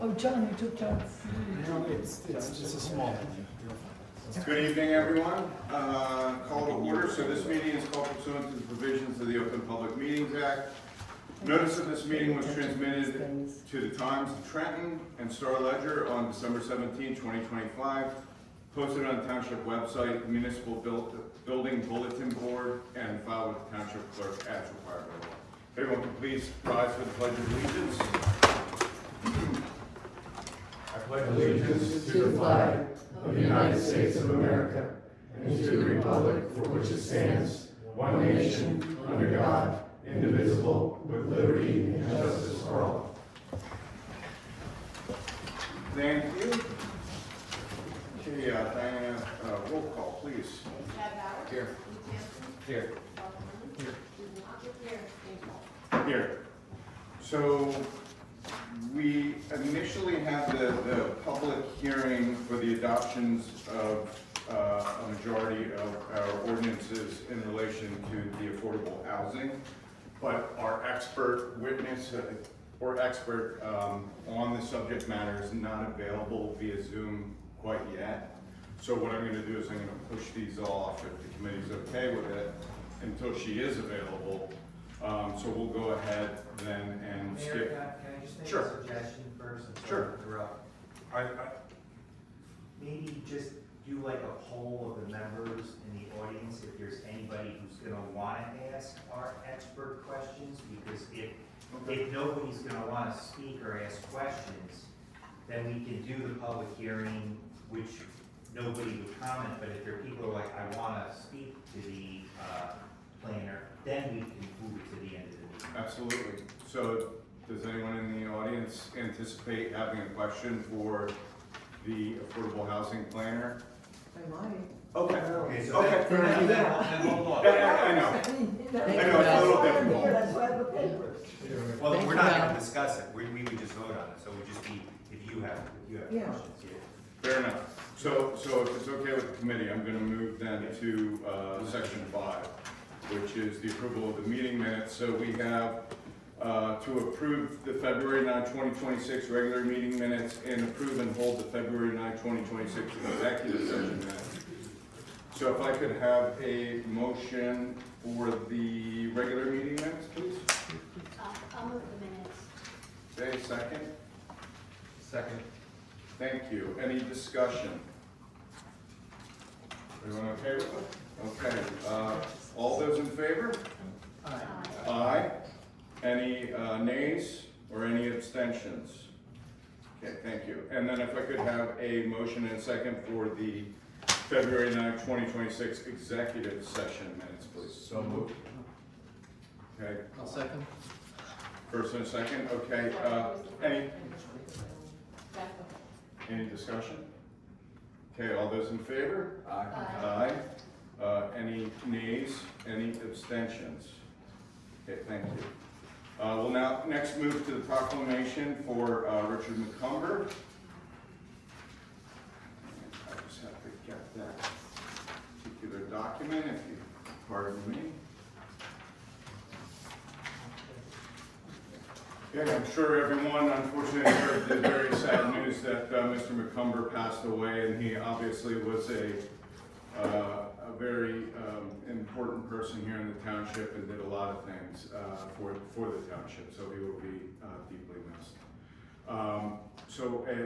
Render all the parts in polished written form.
Oh, John, you took John's. No, it's a small one. Good evening, everyone. Call to order. So this meeting is called pursuant to the provisions of the Open Public Meetings Act. Notice of this meeting was transmitted to the Times of Trenton and Star Ledger on December 17, 2025, posted on the Township website, Municipal Building Bulletin Board, and filed with the Township Clerk as required by law. Everyone can please rise for the Pledge of Allegiance. I pledge Allegiance to the flag of the United States of America and to the republic for which it stands, one nation, under God, indivisible, with liberty and justice for all. Thank you. Okay, Diana, roll call, please. Here. Here. Here. So we initially had the public hearing for the adoptions of a majority of our ordinances in relation to the affordable housing, but our expert witness or expert on the subject matter is not available via Zoom quite yet. So what I'm going to do is I'm going to push these off if the committee's okay with it until she is available. So we'll go ahead then and Mayor, skip. can I just make Sure. a suggestion first? I'm sorry Sure. to interrupt. Maybe just do like a poll of the members in the audience if there's anybody who's gonna wanna ask our expert questions, because if nobody's gonna wanna speak or ask questions, then we can do the public hearing, which nobody would comment, but if there are people who are like, I wanna speak to the planner, then we can move it to the end of the meeting. Absolutely. So does anyone in the audience anticipate having a question for the affordable housing planner? I might. Okay. Okay, so Okay. then hold on. I know. I know, it's a little difficult. That's why I have the papers. Well, Thank we're you, not Al. gonna discuss it, we would just vote on it, so it would just be, if you have Yeah. questions, yeah. Fair enough. So if it's okay with the committee, I'm going to move then to section 5, which is the approval of the meeting minutes. So we have to approve the February 9, 2026 regular meeting minutes and approve and hold the February 9, 2026 executive session minutes. So if I could have a motion for the regular meeting minutes, please. I'll move the minutes. Okay, second. Second. Thank you. Any discussion? Everyone okay with it? Okay. All those in favor? Aye. Any nays or any abstentions? Okay, thank you. And then if I could have a motion and a second for the February 9, 2026 executive session minutes, please. So moved. Okay, I'll second. first and a second. Okay, any discussion? Okay, all those in favor? Aye. Aye. Any nays? Any abstentions? Okay, thank you. We'll now next move to the proclamation for Richard McCumber. I just have to get that particular document, if you pardon me. Yeah, I'm sure everyone unfortunately heard the very sad news that Mr. McCumber passed away, and he obviously was a very important person here in the township and did a lot of things for the township, so he will be deeply missed.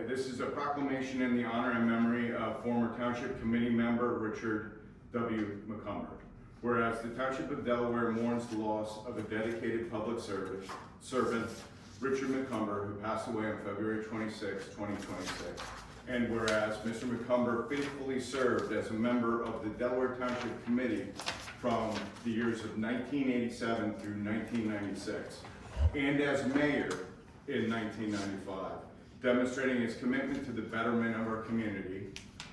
This is a proclamation in the honor and memory of former Township Committee member Richard W. McCumber. Whereas the Township of Delaware mourns the loss of a dedicated public servant, Richard McCumber, who passed away on February 26, 2026. And whereas Mr. McCumber faithfully served as a member of the Delaware Township Committee from the years of 1987 through 1996, and as mayor in 1995, demonstrating his commitment to the betterment of our community.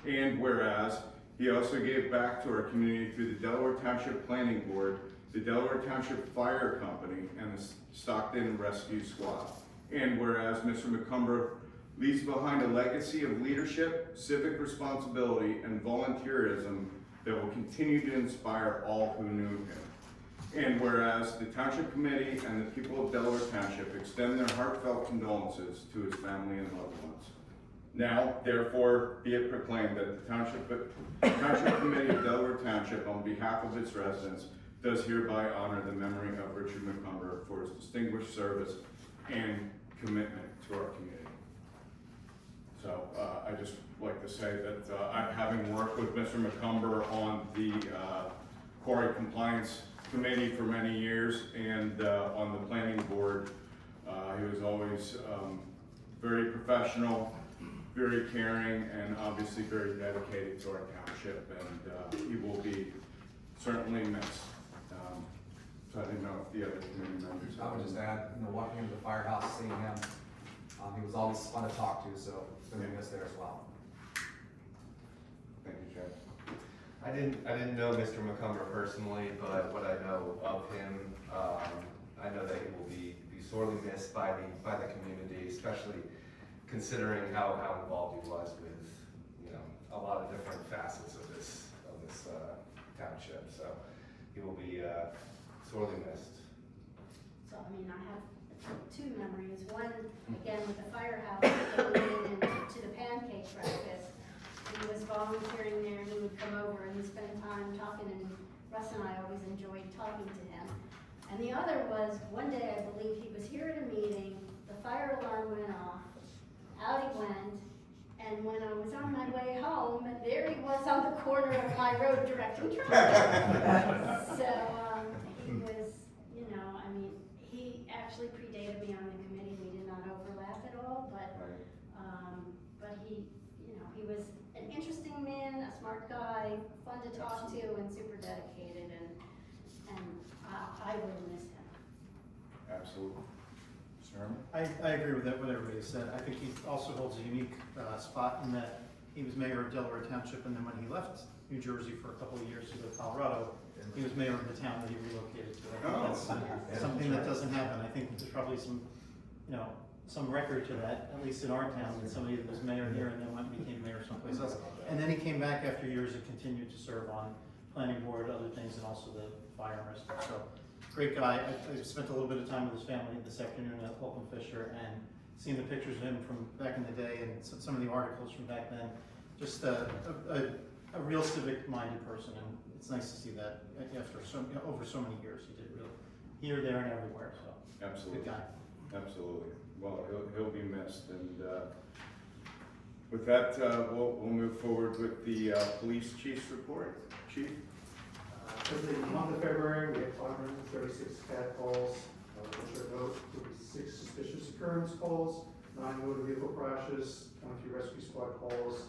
And whereas he also gave back to our community through the Delaware Township Planning Board, the Delaware Township Fire Company, and the Stockton Rescue Squad. And whereas Mr. McCumber leaves behind a legacy of leadership, civic responsibility, and volunteerism that will continue to inspire all who knew him. And whereas the Township Committee and the people of Delaware Township extend their heartfelt condolences to his family and loved ones. Now, therefore, be it proclaimed that the Township Committee of Delaware Township, on behalf of its residents, does hereby honor the memory of Richard McCumber for his distinguished service and commitment to our community. So I just like to say that having worked with Mr. McCumber on the quarry compliance committee for many years and on the planning board, he was always very professional, very caring, and obviously very dedicated to our township, and he will be certainly missed. So I didn't know if the other committee members. I would just add, walking into the firehouse, seeing him, he was always fun to talk to, so it's gonna be missed there as well. Thank you, Chad. I didn't know Mr. McCumber personally, but what I know of him, I know that he will be sorely missed by the community, especially considering how involved he was with, a lot of different facets of this township. So he will be sorely missed. So, I mean, I have two memories. One, again, with the firehouse, going in to the pancake breakfast. He was volunteering there, and he would come over and spend time talking, and Russ and I always enjoyed talking to him. And the other was, one day, I believe he was here at a meeting, the fire alarm went off, out he went, and when I was on my way home, there he was on the corner of my road directing traffic. So, he was, I mean, he actually predated me on the committee. We did not overlap at all, but he, he was an interesting man, a smart guy, fun to talk to, and super dedicated, and I will miss him. Absolutely. Mr. Herman? I agree with what everybody said. I think he also holds a unique spot in that he was mayor of Delaware Township, and then when he left New Jersey for a couple of years to go to Colorado, he was mayor of the town that he relocated to. I think that's something that doesn't happen. I think there's probably some record to that, at least in our town, that somebody that was mayor here and then went and became mayor someplace else. And then he came back after years and continued to serve on planning board, other things, and also the fire and stuff. So, great guy. I spent a little bit of time with his family this afternoon at Holcomb Fisher, and seeing the pictures of him from back in the day and some of the articles from back then. Just a real civic-minded person, and it's nice to see that after over so many years. He did really here, there, and everywhere. So, Absolutely. good guy. Absolutely. Well, he'll be missed, and with that, we'll move forward with the police chief's report. Chief? For the month of February, we had 536 CAD calls, which are note 6 suspicious occurrence calls, 9 motor vehicle crashes, 23 rescue squad calls,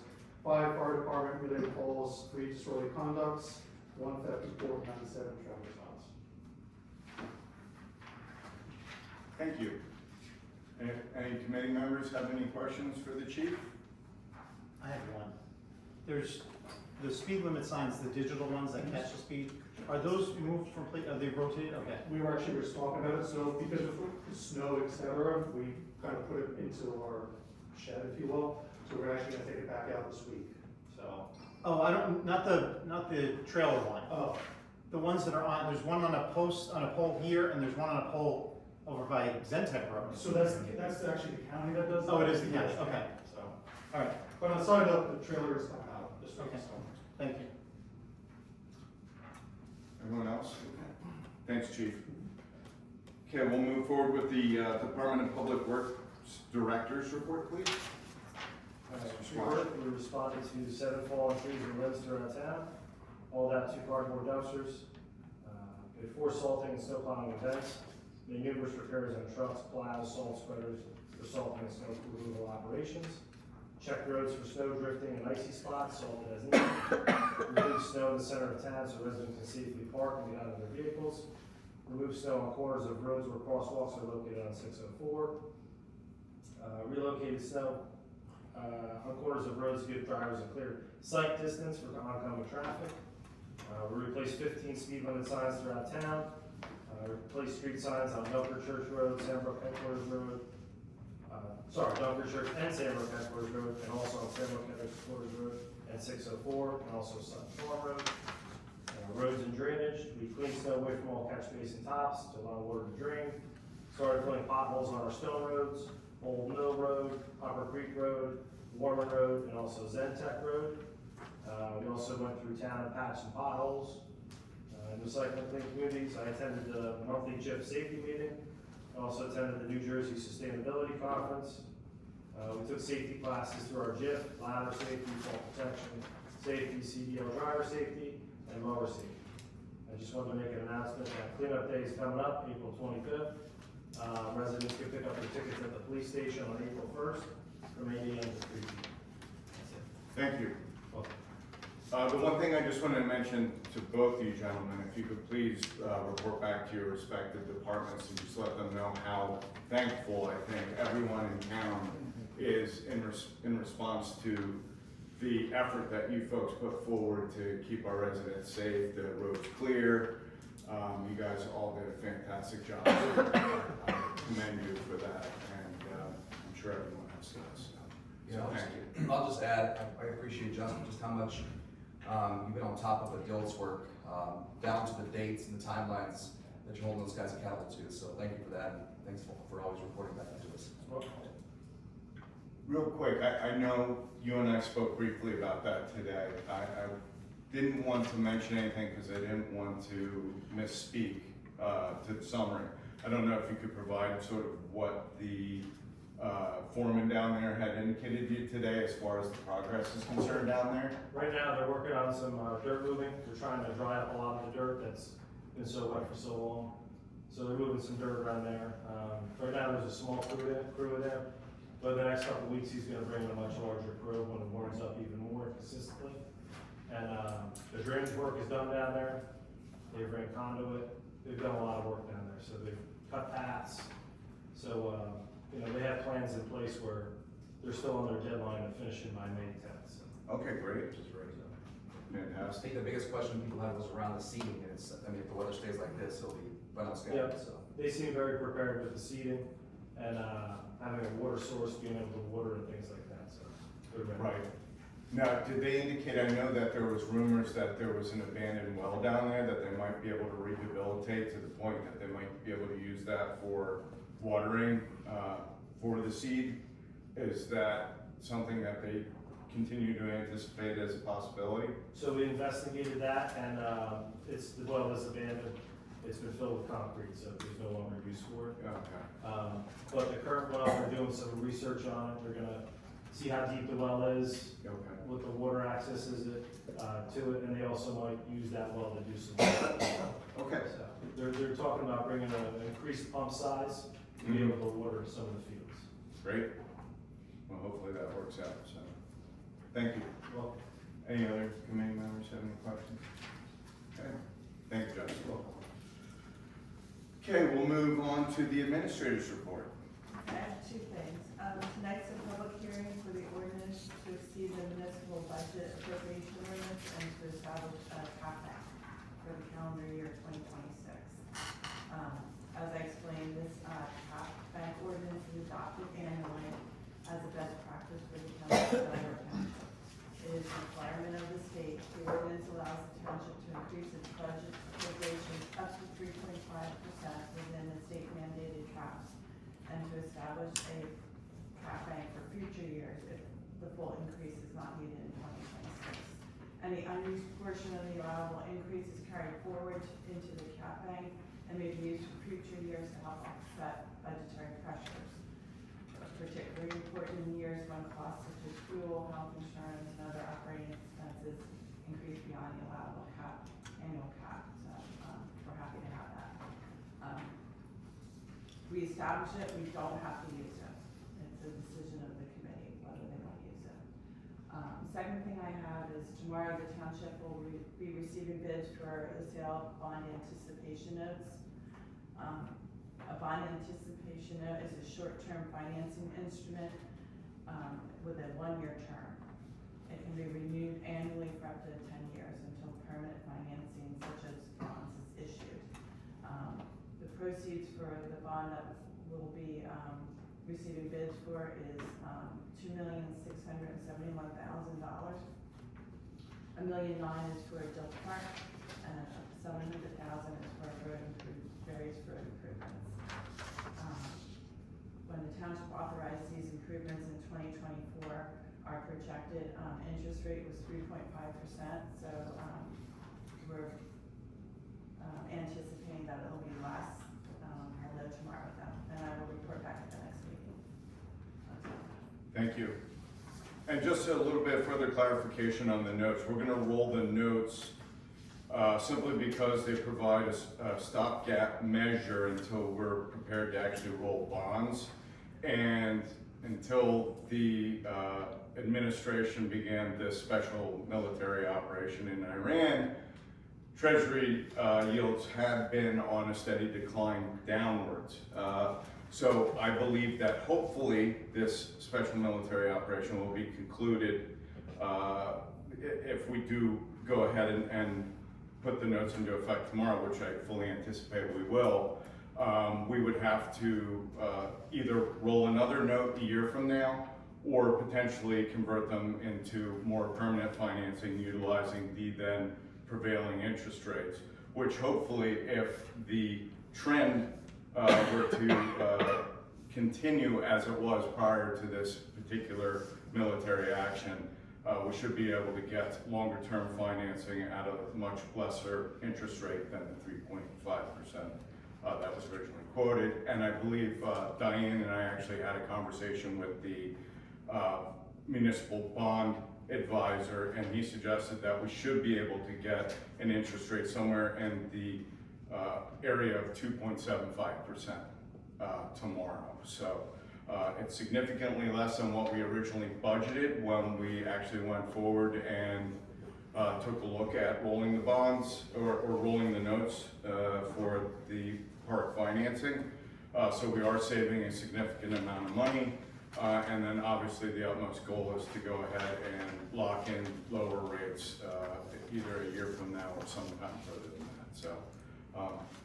5 fire department related calls, 3 disorderly conducts, 1 theft report, 97 traffic stops. Thank you. Any committee members have any questions for the chief? I have one. There's the speed limit signs, the digital ones that catch the speed. Are those moved from are they rotated? Okay. We were actually just talking about it, so because of the snow, et cetera, we kind of put it into our shed, if you will. So we're actually gonna take it back out this week, so. Oh, not the trailer one. Oh, The ones that are on, there's one on a post, on a pole here, and there's one on a pole over by Zentech Road. so that's actually the county that does that? Oh, it is the county, Yes, okay. So, All right, but on the side of the trailer is coming out this week, Okay. so. thank you. Everyone else? Thanks, chief. Okay, we'll move forward with the Department of Public Works Director's report, please. We responded to 7 fallen trees and limbs throughout town, hauled out 2 cardboard dumpsters, did 4 salting and snow plowing events, made numerous repairs on trucks, plows, salt spreaders for salting and snow removal operations, checked roads for snow drifting and icy spots, salted as needed, removed snow in the center of town so residents can safely park and get out of their vehicles, removed snow on corners of roads where crosswalks are located on 604, relocated snow on corners of roads to give drivers a clear sight distance for oncoming traffic. We replaced 15 speed limit signs throughout town. Replaced street signs on Dunker Church Road, Sandbrook Headquarters Road. Dunker Church and Sandbrook Headquarters Road, and also on Sandbrook Headquarters Road and 604, and also Sutton Farm Road. Roads and drainage, we cleaned snow away from all catch basin tops to allow water to drain. Started filling potholes on our stone roads, Old Mill Road, Upper Creek Road, Warman Road, and also Zentech Road. We also went through town and patched some potholes. In recycling clean communities, I attended the monthly JIF safety meeting. I also attended the New Jersey Sustainability Conference. We took safety classes through our JIF, ladder safety, fall protection, safety, CDL driver safety, and mower safety. I just wanted to make an announcement that cleanup day is coming up, April 25th. Residents can pick up their tickets at the police station on April 1st from 8 a.m. to 3 p.m. That's it. Thank you. Welcome. The one thing I just wanted to mention to both of you gentlemen, if you could please report back to your respective departments and just let them know how thankful I think everyone in town is in response to the effort that you folks put forward to keep our residents safe, the roads clear. You guys all did a fantastic job. I commend you for that, and I'm sure everyone else does. You know, Thank you. I'll just add, I appreciate Justin, just how much you've been on top of the DILT's work, down to the dates and the timelines that you're holding those guys accountable to. So thank you for that, and thanks for always reporting back to us. Real quick, I know you and I spoke briefly about that today. I didn't want to mention anything because I didn't want to misspeak to the summary. I don't know if you could provide sort of what the foreman down there had indicated to you today as far as the progress is concerned down there. Right now, they're working on some dirt moving. They're trying to dry up a lot of the dirt that's been so wet for so long. So they're moving some dirt around there. Right now, there's a small crew there. But the next couple of weeks, he's gonna bring in a much larger crew when it warms up even more consistently. And the drainage work is done down there. They've ran conduit. They've done a lot of work down there. So they've cut paths. So, you know, they have plans in place where they're still on their deadline of finishing by May 10th. So. Okay, great. Which is great. I Fantastic. think the biggest question people had was around the seating, and it's, I mean, if the weather stays like this, it'll be right on schedule, Yeah. so. They seem very prepared with the seeding and having a water source, being able to water and things like that. So they're ready. Right. Now, did they indicate, I know that there was rumors that there was an abandoned well down there that they might be able to rehabilitate to the point that they might be able to use that for watering for the seed. Is that something that they continue to anticipate as a possibility? So we investigated that, and the well is abandoned. It's been filled with concrete, so there's no longer use for it. Okay. But the current well, they're doing some research on it. They're gonna see how deep the well is, Okay. what the water access is to it, and they also might use that well to do some work. Okay. So they're talking about bringing an increased pump size to be able to water some of the fields. Great. Well, hopefully that works out, so. Thank you. Well, Any other committee members have any questions? Okay. Thank you, Justin. Okay, we'll move on to the administrator's report. I have two things. Tonight's a public hearing for the ordinance to exceed the municipal budget appropriation limits and to establish a cap bank for the calendar year 2026. As I explained, this cap bank ordinance is adopted annually as a best practice for the township of Delaware Township. It is a requirement of the state. The ordinance allows the township to increase its budget appropriations up to 3.5% within the state mandated caps, and to establish a cap bank for future years if the full increase is not needed in 2026. Any unused portion of the allowable increase is carried forward into the cap bank and may be used for future years to help offset budgetary pressures. Particularly important in years when costs such as fuel, health insurance, and other operating expenses increase beyond the allowable annual cap. So we're happy to have that. We establish it, we don't have to use it. It's a decision of the committee whether they want to use it. Second thing I have is tomorrow the township will be receiving bids for the sale of bond anticipation notes. A bond anticipation note is a short-term financing instrument with a one-year term. It can be renewed annually for up to 10 years until permanent financing such as bonds is issued. The proceeds for the bond that will be receiving bids for is $2,671,000. $1,009,000 is for a Dill Park, and and $700,000 is for various road improvements. When the township authorized these improvements in 2024, our projected, interest rate was 3.5%, so, we're, anticipating that it'll be less. I'll know tomorrow with them, and I will report back at the next meeting. Thank you. And just a little bit further clarification on the notes. We're gonna roll the notes simply because they provide a stopgap measure until we're prepared to actually roll bonds. And until the administration began this special military operation in Iran, Treasury yields have been on a steady decline downwards. So I believe that hopefully this special military operation will be concluded if we do go ahead and put the notes into effect tomorrow, which I fully anticipate we will. We would have to either roll another note a year from now or potentially convert them into more permanent financing utilizing the then prevailing interest rates, which hopefully, if the trend were to continue as it was prior to this particular military action, we should be able to get longer term financing at a much lesser interest rate than the 3.5% that was originally quoted. And I believe Diane and I actually had a conversation with the municipal bond advisor, and he suggested that we should be able to get an interest rate somewhere in the area of 2.75% tomorrow. So it's significantly less than what we originally budgeted when we actually went forward and took a look at rolling the bonds or rolling the notes for the park financing. So we are saving a significant amount of money. And then obviously the utmost goal is to go ahead and lock in lower rates either a year from now or sometime further than that. So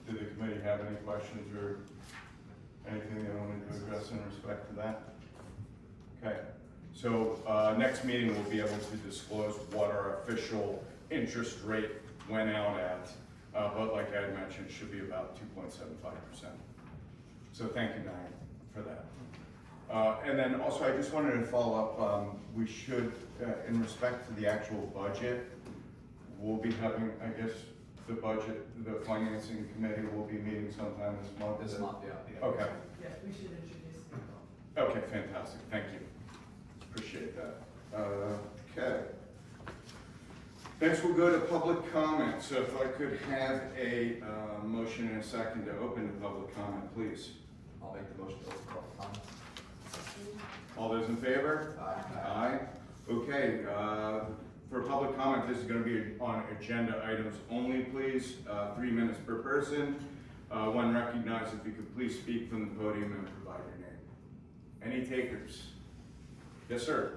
did the committee have any questions or anything they wanted to address in respect to that? Okay, so next meeting we'll be able to disclose what our official interest rate went out at. But like I mentioned, it should be about 2.75%. So thank you, Diane, for that. And then also, I just wanted to follow up, we should, in respect to the actual budget, we'll be having, I guess, the budget, the financing committee will be meeting sometime this month. This month, yeah. Okay, Yes, we should introduce people. okay, fantastic, thank you. Appreciate that. Okay. Next, we'll go to public comment. So if I could have a motion and a second to open the public comment, please. I'll make the motion to open public comment. All those in favor? Aye. Aye. Okay, for public comment, this is gonna be on agenda items only, please. 3 minutes per person. When recognized, if you could please speak from the podium and provide your name. Any takers? Yes, sir.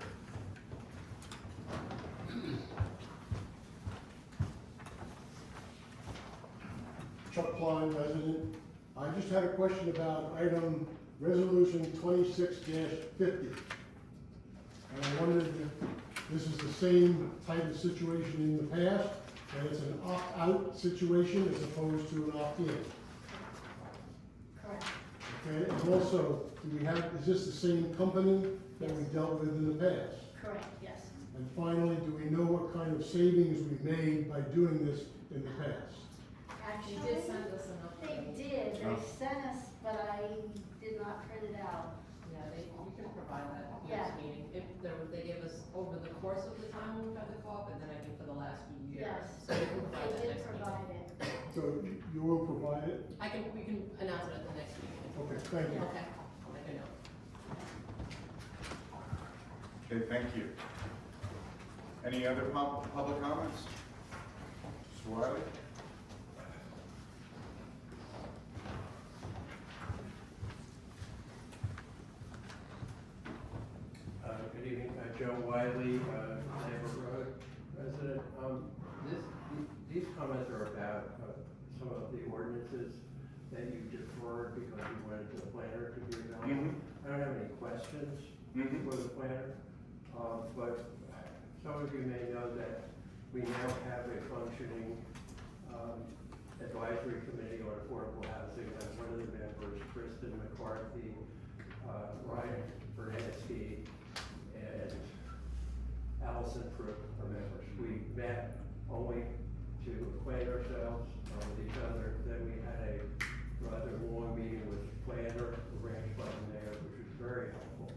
Chuck Klein, resident. I just had a question about item resolution 26-50. And I wondered if this is the same type of situation in the past, and it's an opt-out situation as opposed to an opt-in. Correct. Okay, and also, is this the same company that we dealt with in the past? Correct, yes. And finally, do we know what kind of savings we made by doing this in the past? Actually, She did send us an update. they did, they sent us, but I did not print it out. Yeah, you can provide that at Yeah. next meeting. If they gave us over the course of the time we've had the co-op, and then I think for the last few years. Yes, So we can provide they that did next meeting. provide it. So you will provide it? We can announce it at the next meeting. Okay, thank you. Okay, I'll make a note. Okay, thank you. Any other public comments? Mr. Wiley? Good evening, Joe Wiley, neighborhood resident. These comments are about some of the ordinances that you deferred because you wanted the planner to be available. I don't have any questions for the planner, but some of you may know that we now have a functioning Advisory Committee on Affordable Housing, as one of the members, Kristen McCarthy, Ryan Bernansky, and Allison Pruitt are members. We met only to acquaint ourselves with each other. Then we had a rather long meeting with planner, arranged by the mayor, which was very helpful.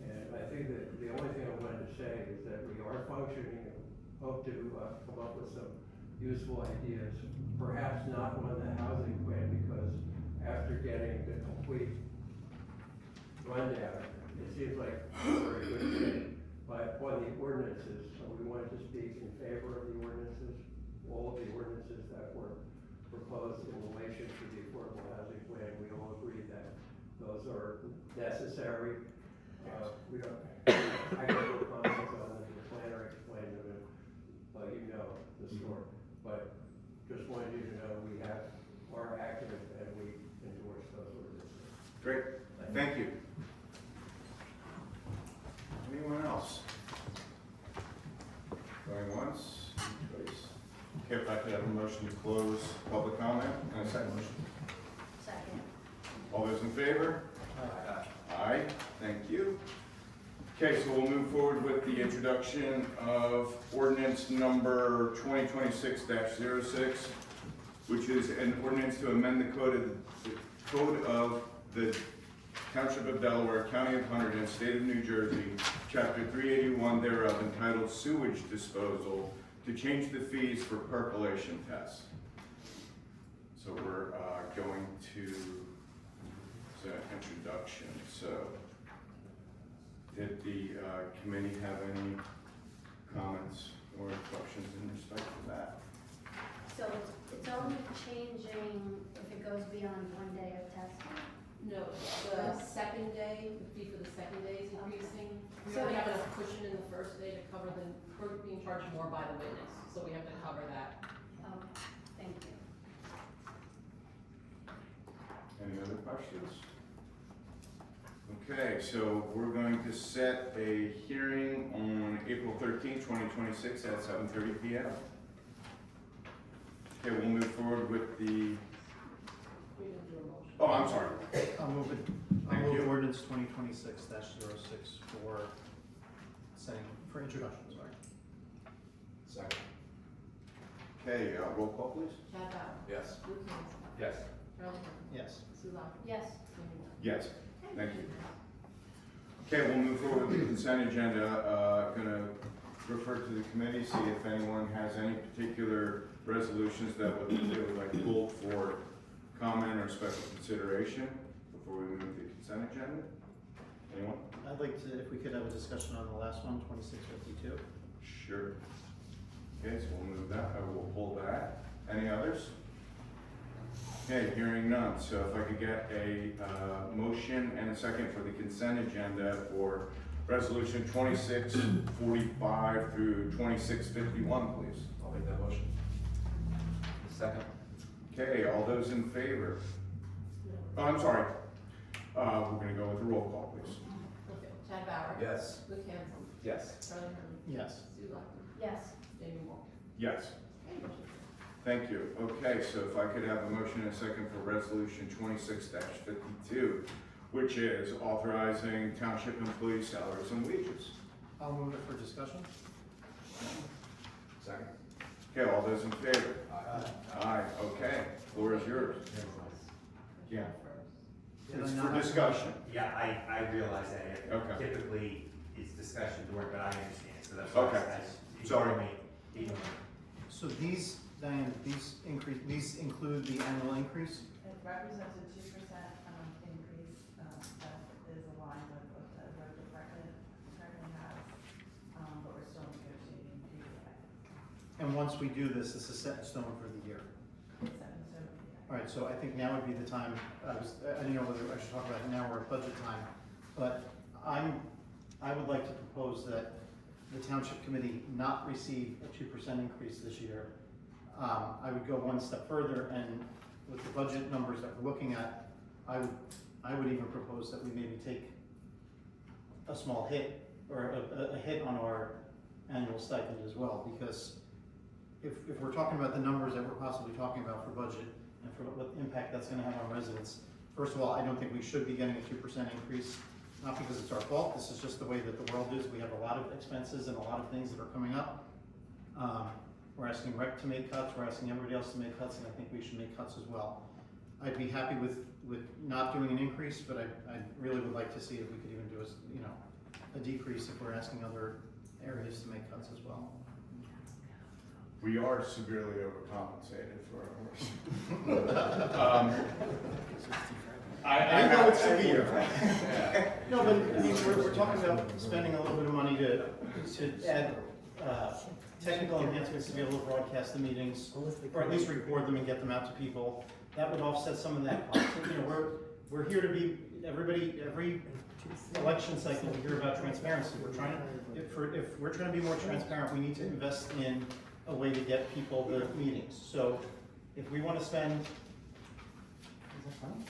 And I think that the only thing I wanted to say is that we are functioning and hope to come up with some useful ideas. Perhaps not on the housing plan, because after getting the complete rundown, it seems like a very good fit. But on the ordinances, so we wanted to speak in favor of the ordinances, all of the ordinances that were proposed in relation to the affordable housing plan. We all agree that those are necessary. We don't, I got no comments on them, the planner explained them, but you know the story. But just wanted you to know we are active and we endorse those ordinances. Great, thank you. Anyone else? Going once, twice. Okay, if I could have a motion to close public comment and a second motion. Second. All those in favor? Aye, thank you. Okay, so we'll move forward with the introduction of ordinance number 2026-06, which is an ordinance to amend the code of the Township of Delaware, County of Hunterdon, State of New Jersey, Chapter 381 thereof, entitled Sewage Disposal, to change the fees for percolation tests. So we're going to the introduction. So, did the committee have any comments or questions in respect to that? So it's only changing if it goes beyond 1 day of testing? No, the second day, the fee for the second day is increasing. We So only have it's- enough cushion in the first day to cover we're being charged more by the witness, so we have to cover that. Okay, thank you. Any other questions? Okay, so we're going to set a hearing on April 13th, 2026 at 7:30 p.m. Okay, we'll move forward with the, We didn't do a motion. oh, I'm sorry. I'll move it, I'll Thank move you. ordinance 2026-06 for setting, for introduction, sorry. Second. Okay, roll call please. Chad Bauer. Yes. Luke Hanson. Yes. Charlie Herman. Yes. Sue Lofton. Yes. Sammy Moore. Yes, thank you. Okay, we'll move forward with the consent agenda. Gonna refer to the committee, see if anyone has any particular resolutions that they would like pulled for comment or special consideration before we move to the consent agenda. Anyone? I'd like to, if we could have a discussion on the last one, 2652. Sure. Okay, so we'll move that, I will pull that. Any others? Okay, hearing none, so if I could get a motion and a second for the consent agenda for resolution 2645 through 2651, please. I'll make that motion. Second. Okay, all those in favor? Oh, I'm sorry. We're gonna go with the roll call, please. Okay, Chad Bauer. Yes. Luke Hanson. Yes. Charlie Herman. Yes. Sue Lofton. Yes. Jamie Moore. Yes. Okay, motion carries. Thank you. Okay, so if I could have a motion and a second for resolution 26-52, which is authorizing township employee salaries and wages. I'll move it for discussion. Second. Okay, all those in favor? Aye. Aye, okay, floor is yours. Yeah. Did I It's not for have- discussion. Yeah, I realize that. Okay. Typically, it's discussion board, but I understand, so that's why Okay. you Sorry. told me, even- So these, Diane, these include the annual increase? It represents a 2% increase that is aligned with what the road department currently has, but we're still negotiating PPI. And once we do this, this is set in stone for the year. All right, so I think now would be the time, I didn't know whether I should talk about it now or at budget time, but I would like to propose that the township committee not receive a 2% increase this year. I would go one step further, and with the budget numbers that we're looking at, I would even propose that we maybe take a small hit, or a hit on our annual stipend as well, because if we're talking about the numbers that we're possibly talking about for budget and for what impact that's gonna have on residents, first of all, I don't think we should be getting a 2% increase, not because it's our fault, this is just the way that the world is. We have a lot of expenses and a lot of things that are coming up. We're asking rec to make cuts, we're asking everybody else to make cuts, and I think we should make cuts as well. I'd be happy with not doing an increase, but I really would like to see if we could even do a decrease if we're asking other areas to make cuts as well. We are severely overcompensated for our work. I know it's severe. No, but I mean, we're talking about spending a little bit of money to add technical enhancements to be able to broadcast the meetings, or at least record them and get them out to people. That would offset some of that cost. You know, we're here to be, every election cycle, we hear about transparency. We're trying to, if we're trying to be more transparent, we need to invest in a way to get people the meetings. So if we want to spend, is that funny?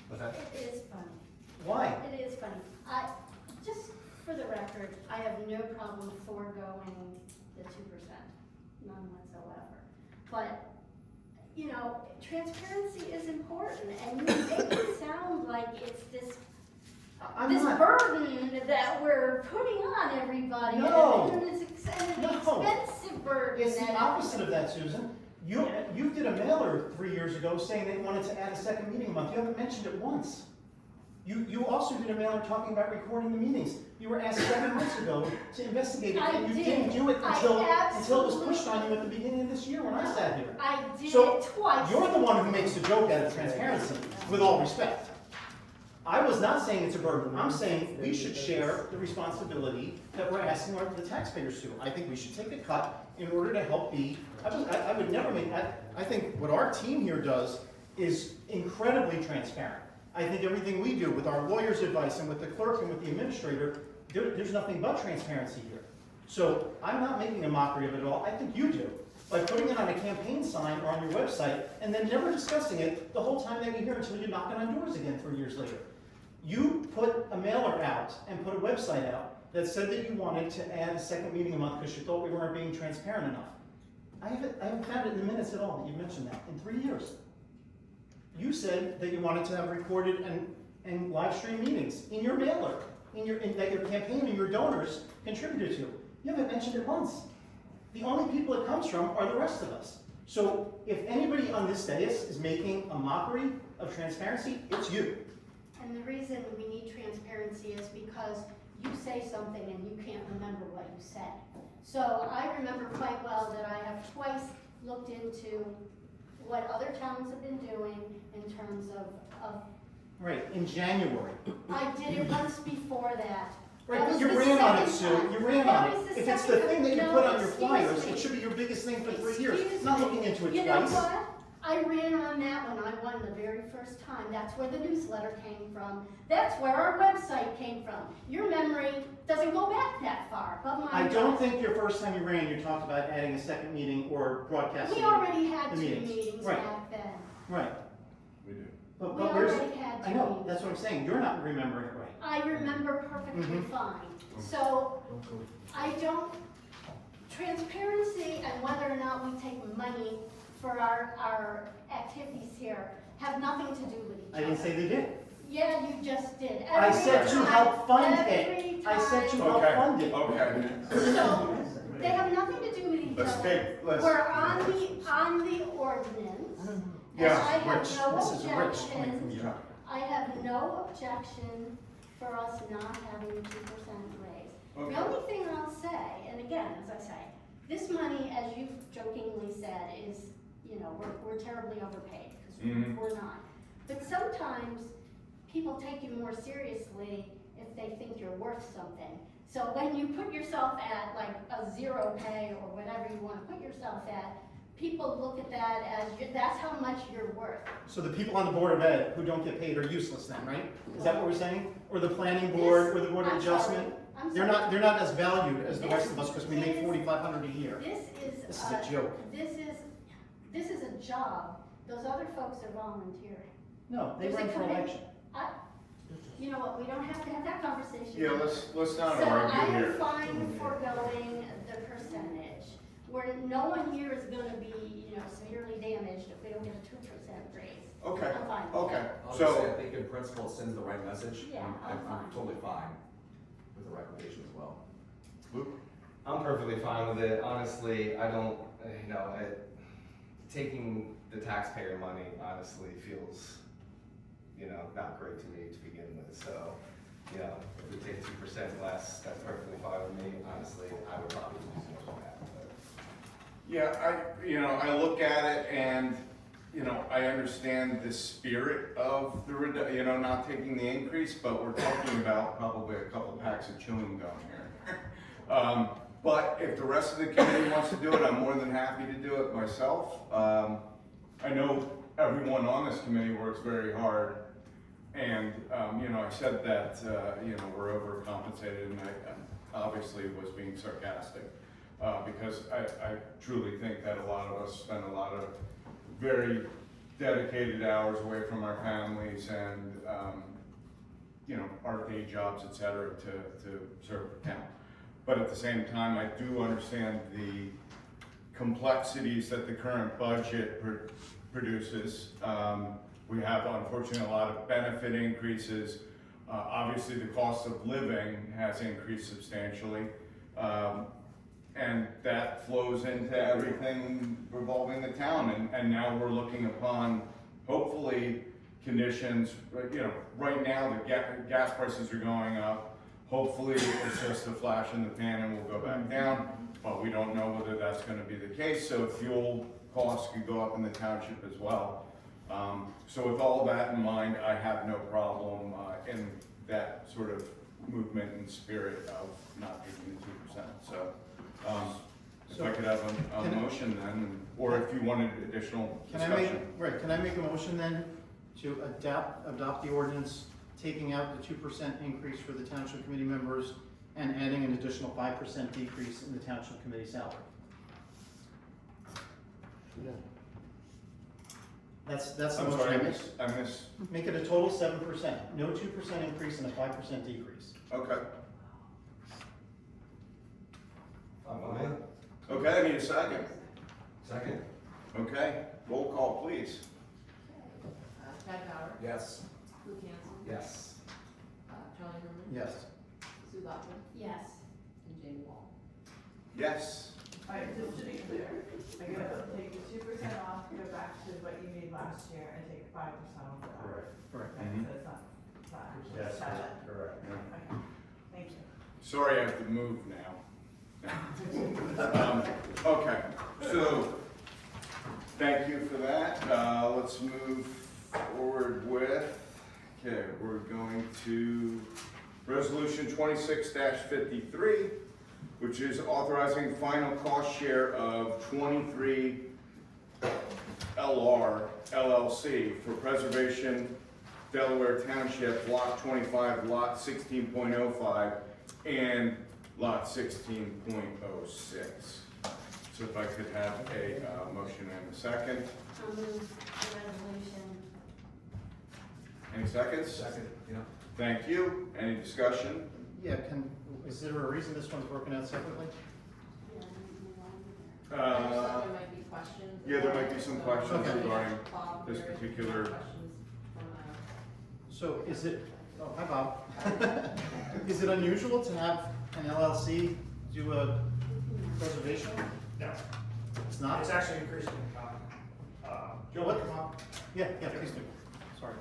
What's that? It is funny. Why? It is funny. Just for the record, I have no problem foregoing the 2%, none whatsoever. But, you know, transparency is important, and you make it sound like it's this burden that we're putting on everybody. No. And it's an No. expensive burden. It's the opposite of that, Susan. You did a mailer 3 years ago saying they wanted to add a second meeting a month. You haven't mentioned it once. You also did a mailer talking about recording the meetings. You were asked 7 months ago to investigate it, and you didn't do it until it was pushed on you at the beginning of this year when I sat here. I did So, it twice. You're the one who makes the joke out of transparency, with all respect. I was not saying it's a burden. I'm saying we should share the responsibility that we're asking the taxpayers to. I think we should take a cut in order to help be, I would never make, I think what our team here does is incredibly transparent. I think everything we do with our lawyer's advice and with the clerk and with the administrator, there's nothing but transparency here. So I'm not making a mockery of it at all. I think you do. By putting it on a campaign sign or on your website and then never discussing it the whole time that you're here until you're knocking on doors again 3 years later. You put a mailer out and put a website out that said that you wanted to add a second meeting a month because you thought we weren't being transparent enough. I haven't found it in the minutes at all that you mentioned that in 3 years. You said that you wanted to have recorded and live stream meetings in your mailer, that your campaign and your donors contributed to. You haven't mentioned it once. The only people it comes from are the rest of us. So if anybody on this dais is making a mockery of transparency, it's you. And the reason we need transparency is because you say something and you can't remember what you said. So I remember quite well that I have twice looked into what other towns have been doing in terms of Right, in January. I did it once before that. Right, That but was you the ran on it, second Sue, time. you ran That on it. was the If it's the second thing that you time. put No, on your excuse flyers, me. it should be your biggest thing for 3 years, Excuse not me. looking into it You know twice. what? I ran on that when I won the very first time. That's where the newsletter came from. That's where our website came from. Your memory doesn't go back that far, but mine I don't does. think your first time you ran, you talked about adding a second meeting or broadcasting. We already had the 2 meetings. meetings Right. back then. Right, We do. but We where's, already had 2 I know, meetings. that's what I'm saying, you're not remembering it right. I remember perfectly Mhm. fine. So I don't, transparency and whether or not we take money for our activities here have nothing to do with each other. I didn't say they did. Yeah, you just did. I said to help fund Every it. I said to time. help fund it. Okay. So, they have nothing to do with each Let's other. let's. We're on the ordinance. and Yeah, I have Rich, no this is rich coming from objection, you. I have no objection for us not having a 2% raise. Okay. The only thing I'll say, and again, as I say, this money, as you jokingly said, is, you know, we're terribly overpaid, because Mhm. we're not. But sometimes people take you more seriously if they think you're worth something. So when you put yourself at like a 0 pay or whatever you want to put yourself at, people look at that as, that's how much you're worth. So the people on the Board of Ed who don't get paid are useless then, right? Is that what we're saying? Or the planning board, or the Board of I'm sorry. Adjustment? I'm They're sorry. not as valued as the rest of us because we make This is- $4,500 a year. This is This is a joke. This is a job. Those other folks are volunteering. No, they There's a run for committee. election. You know what, we don't have to have that conversation. Yeah, let's not So I argue am here. fine foregoing the percentage. We're no one here is gonna be, you know, severely damaged if they don't get a 2% raise. Okay, I'm fine with okay. that. I'll just say, I So, think in principle, it sends the right message. Yeah, I'm I'm fine. totally fine with the recommendation as well. Luke? I'm perfectly fine with it. Honestly, I don't, taking the taxpayer money honestly feels, not great to me to begin with. So, if we take 2% less, that's perfectly fine with me. Honestly, I would probably do more than that. But. Yeah, I look at it and, I understand the spirit of the, not taking the increase, but we're talking about probably a couple packs of chewing gum here. But if the rest of the committee wants to do it, I'm more than happy to do it myself. I know everyone on this committee works very hard, and, I said that, we're overcompensated, and I obviously was being sarcastic, because I truly think that a lot of us spend a lot of very dedicated hours away from our families and, our day jobs, et cetera, to serve the town. But at the same time, I do understand the complexities that the current budget produces. We have, unfortunately, a lot of benefit increases. Obviously, the cost of living has increased substantially. And that flows into everything revolving the town. And now we're looking upon, hopefully, conditions, right now, the gas prices are going up. Hopefully, it's just a flash in the pan and we'll go back down, but we don't know whether that's gonna be the case, so fuel costs could go up in the township as well. So with all that in mind, I have no problem in that sort of movement and spirit of not taking the 2%. So, if I could have a motion then, or if you wanted additional discussion. Can I make a motion then to adopt the ordinance, taking out the 2% increase for the township committee members and adding an additional 5% decrease in the township committee salary? Yeah. That's the I'm motion. sorry, I missed, Make it a total 7%, no 2% increase and a 5% decrease. okay. I'm Okay, I need a second. Second? Okay, roll call, please. Chad Bauer, Yes. Luke Hanson, Yes. Charlie Herman, Yes. Sue Lachman, Yes. and Jamie Wall. Yes. Alright, just to be clear, I'm gonna take the 2% off, go back to what you made last year, and take 5% off of that. Correct. Correct. Right, Mhm. so it's not 5, Yes, it's 7. correct. Okay, thank you. Sorry, I have to move now. Okay, so, thank you for that. Let's move forward with, okay, we're going to Resolution 26-53, which is authorizing final cost share of 23 LR LLC for preservation Delaware Township, Block 25, Lot 16.05, and Lot 16.06. So if I could have a motion and a second. I'll move the resolution. Any seconds? Second, yeah. Thank you. Any discussion? Yeah, is there a reason this one's broken out separately? Yeah, move on. I just thought there might be questions. Yeah, there might be some questions Okay. regarding Bob, this there is particular- questions from, So is it, oh, hi Bob. Is it unusual to have an LLC do a preservation? No, It's not? it's actually increasing in cost. Do you want to come up? Yeah, please do. Sorry.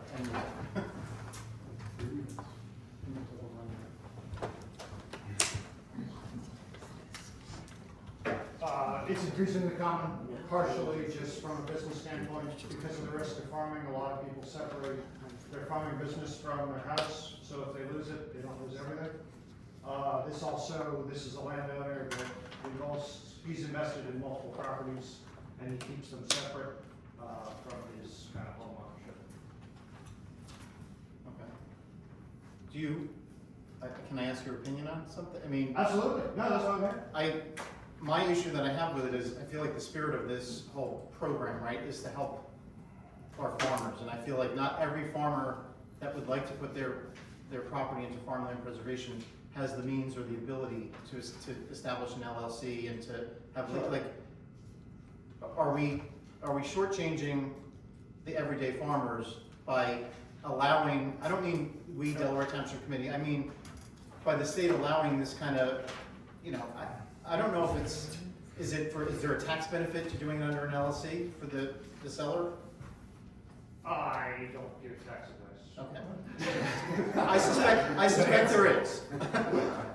It's increasing the common partially just from a business standpoint, because of the risk of farming. A lot of people separate their farming business from their house, so if they lose it, they don't lose everything. This is a landowner that he's invested in multiple properties, and he keeps them separate from his kind of home ownership. Okay. Do you, can I ask your opinion on something? I mean, Absolutely, no, that's what I'm here. my issue that I have with it is, I feel like the spirit of this whole program, right, is to help our farmers. And I feel like not every farmer that would like to put their property into farmland preservation has the means or the ability to establish an LLC and to have, like, are we shortchanging the everyday farmers by allowing, I don't mean we Delaware Township Committee, I mean by the state allowing this kind of, you know, I don't know if it's, is there a tax benefit to doing it under an LLC for the seller? I don't give tax advice. Okay. I suspect there is.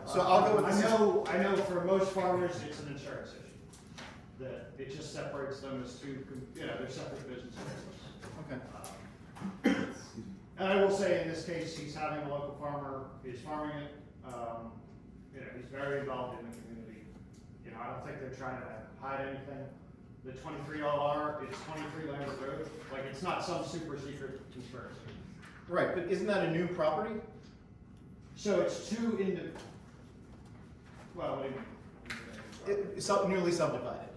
So I'll go with I this. know for most farmers, it's an insurance issue. That it just separates them as two, they're separate businesses. Okay. And I will say, in this case, he's having a local farmer, he's farming it, he's very involved in the community. I don't think they're trying to hide anything. The 23 LR, it's 23 Lambert Road, like, it's not some super secret conspiracy. Right, but isn't that a new property? So it's two well, what do you mean? It's newly subdivided.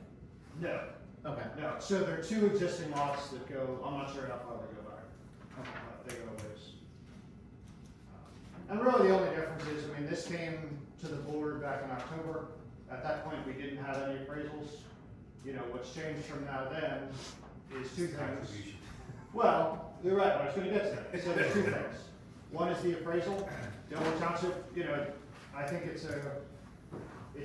No, Okay. no, so there are two existing lots that go, I'm not sure how far they go back. They go a ways. And really the only difference is, I mean, this came to the board back in October. At that point, we didn't have any appraisals. What's changed from now then is two things. Well, you're right, I was gonna get to that. So there's two things. One is the appraisal. Delaware Township, I think it's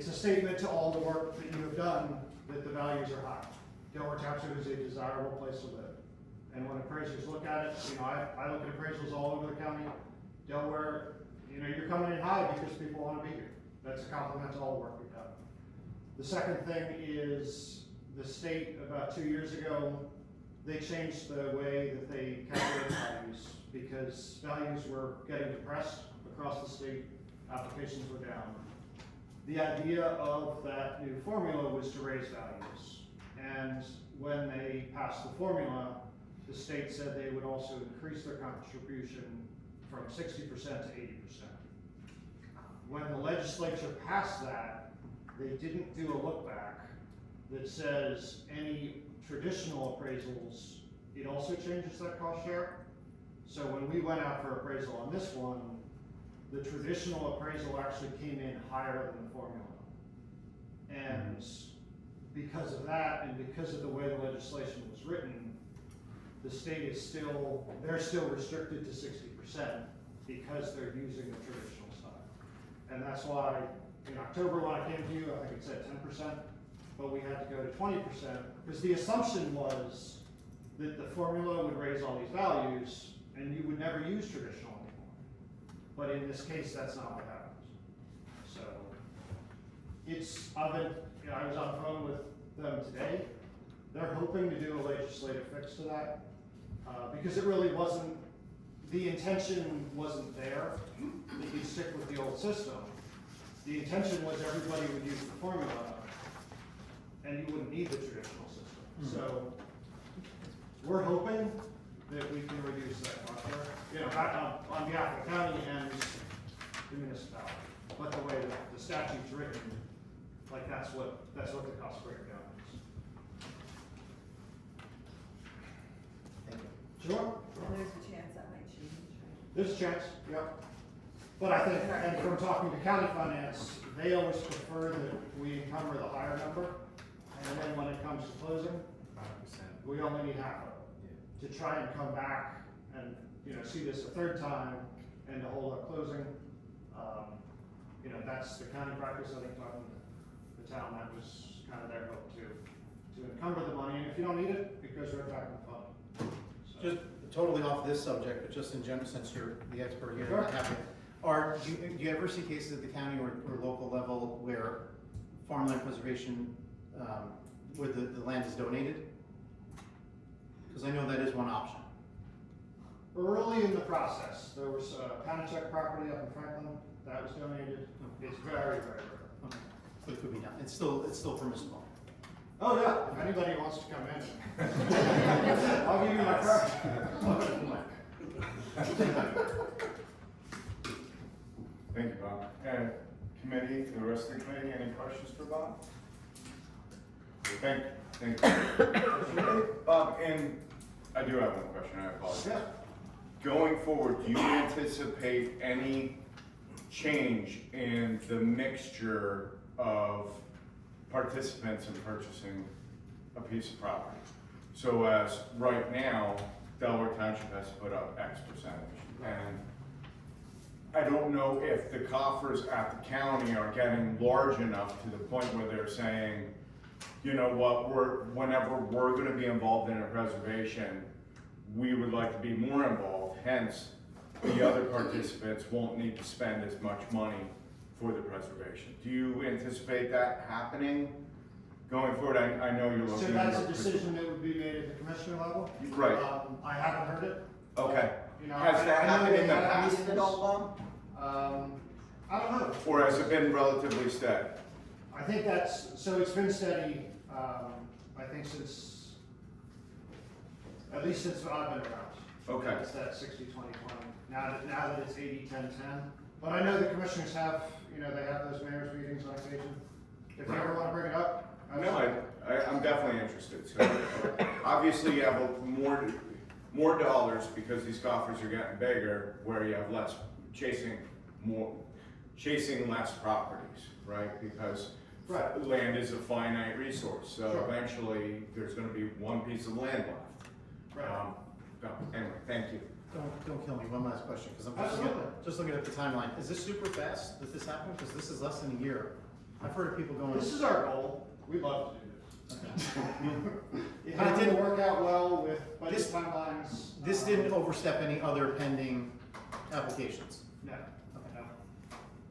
a statement to all the work that you have done that the values are high. Delaware Township is a desirable place to live. And when appraisers look at it, I look at appraisals all over the county. Delaware, you're coming in high because people want to be here. That's a compliment to all the work we've done. The second thing is the state, about 2 years ago, they changed the way that they calculate values because values were getting depressed across the state, applications were down. The idea of that new formula was to raise values. And when they passed the formula, the state said they would also increase their contribution from 60% to 80%. When the legislature passed that, they didn't do a look back that says any traditional appraisals, it also changes that cost share. So when we went out for appraisal on this one, the traditional appraisal actually came in higher than the formula. And because of that, and because of the way the legislation was written, the state is they're still restricted to 60% because they're using the traditional style. And that's why in October when I came to you, I think it said 10%, but we had to go to 20% because the assumption was that the formula would raise all these values and you would never use traditional anymore. But in this case, that's not what happens. So I was on the phone with them today. They're hoping to do a legislative fix to that because it really wasn't, the intention wasn't there that you'd stick with the old system. The intention was everybody would use the formula and you wouldn't need the traditional system. So we're hoping that we can reduce that cost share, on behalf of the county and the municipality. But the way that the statute's written, like that's what the cost breakdown is. Thank you. Sure. And there's a chance that might change, right? There's a chance, yep. But I think, and from talking to county finance, they always prefer that we encumber the higher number, and then when it comes to closing, 5%. we only need half of it. To try and come back and, see this a third time and to hold up closing, that's the county practice. I think talking to the town, that was kind of their hope to encumber the money, and if you don't need it, it goes right back in the fund. So. Just totally off this subject, but just in general, since you're the expert here, Sure. do you ever see cases at the county or local level where farmland preservation, where the land is donated? Because I know that is one option. Early in the process, there was a Township property up in Franklin that was donated. It's very, very rare. Okay. But it could be done. It's still permissible. Oh, yeah, if anybody wants to come in. I'll give you my card. Thank you, Bob. And committee, the rest of the committee, any questions for Bob? Thank you. Bob, and I do have one question, I apologize. Yeah. Going forward, do you anticipate any change in the mixture of participants in purchasing a piece of property. So as right now, Delaware Township has to put up X percentage. And I don't know if the coffers at the county are getting large enough to the point where they're saying, you know what, whenever we're gonna be involved in a preservation, we would like to be more involved, hence the other participants won't need to spend as much money for the preservation. Do you anticipate that happening going forward? I know you're looking. So that's a decision that would be made at the commissioner level? Right. I haven't heard it. Okay. You know, Has that I know happened they in the have past meetings. at all, I don't know. or has it been relatively steady? I think so it's been steady, I think at least since I've been around. Okay. It's that 60-20-20. Now that it's 80-10-10. But I know the commissioners have, they have those mayor's meetings on occasion. If you ever want to bring it up. No, I'm definitely interested. So obviously you have more dollars because these coffers are getting bigger, where you have less chasing less properties, right? Because Right. land is a finite resource, so Sure. eventually there's going to be one piece of land left. Right. No, anyway, thank you. Don't kill me. One last question, because I'm Absolutely. just looking at the timeline. Is this super fast that this happened? Because this is less than a year. I've heard of people going. This is our goal. We'd love to do this. It But it happened to didn't- work out well with budget This- timelines. This didn't overstep any other pending applications. No. Okay. No.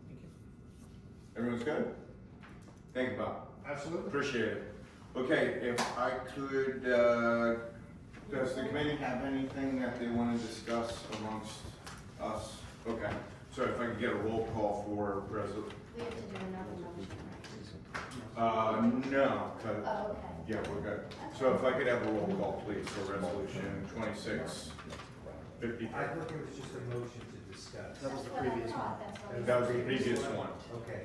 Thank you. Everyone's good? Thank you, Bob. Absolutely. Appreciate it. Okay, if I could, does the committee have anything that they want to discuss amongst us? Okay, so if I could get a roll call for We have to do another motion, no, 'cause- Oh, okay. yeah, we're good. So if I could have a roll call, please, for resolution 2653. I thought there was just a motion to discuss. That was the That's what I previous thought, one. that's what we That was the said. previous one. Okay.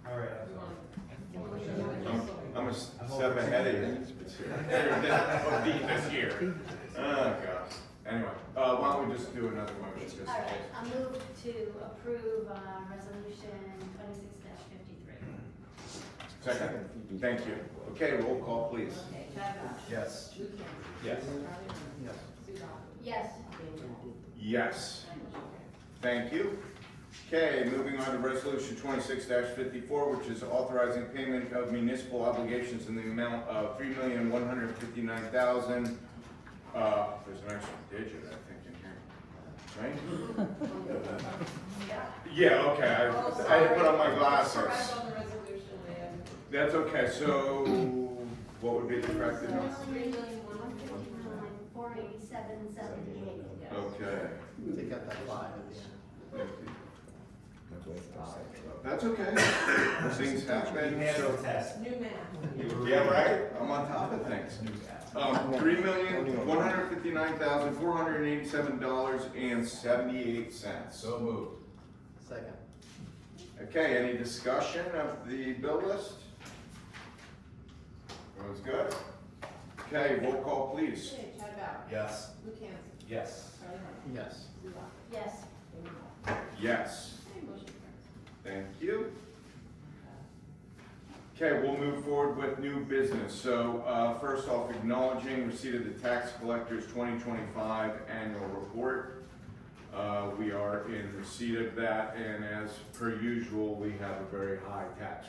All right, I'm sorry. I'm a step ahead of you. This year. Oh, gosh. Anyway, why don't we just do another motion, just in All right, case? I move to approve, resolution 26-53. Second, thank you. Okay, roll call, please. Okay, Chad Bowden. Yes. Luke Campbell. Yes. Charlie Morton. Yes. Sue Donald. Yes. Dan Chapman. Yes, And motion carries. thank you. Okay, moving on to resolution 26-54, which is authorizing payment of municipal obligations in the amount of $3,159,000. There's an extra digit, I think, in here, right? Yeah, okay, I had to put on my glasses. Correct on the resolution, man. That's okay, so what would be the correct amount? 159,487.78. Yes. Okay. Take out that 5 at the end. That's okay. Things happen. You passed So- the test. New man. Yeah, right? I'm on top of things. $3,159,487.78. So moved. Second. Okay, any discussion of the bill list? Everyone's good? Okay, roll call, please. Okay, Chad Bowden. Yes. Luke Campbell. Yes. Charlie Morton. Yes. Sue Donald. Yes. Dan Chapman. Yes, Okay, motion carries. thank you. Okay, we'll move forward with new business. So, first off, acknowledging receipt of the tax collector's 2025 annual report. We are in receipt of that, and as per usual, we have a very high tax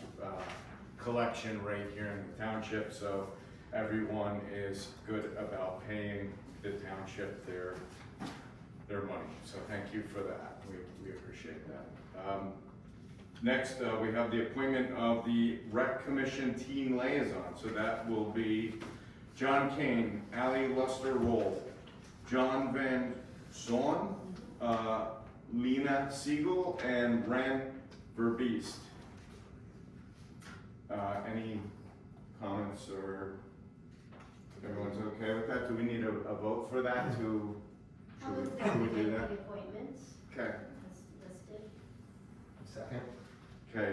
collection rate here in the township, so everyone is good about paying the township their money. So thank you for that. We appreciate that. Next, we have the appointment of the Rec Commission Teen Liaison. So that will be John Kane, Ally Luster-Roll, John Van Zoon, Lena Siegel, and Ren Verbeest. Any comments or everyone's okay with that? Do we need a vote for that to, I'll move should that we we do make that? the appointments Okay, as listed. Second. okay,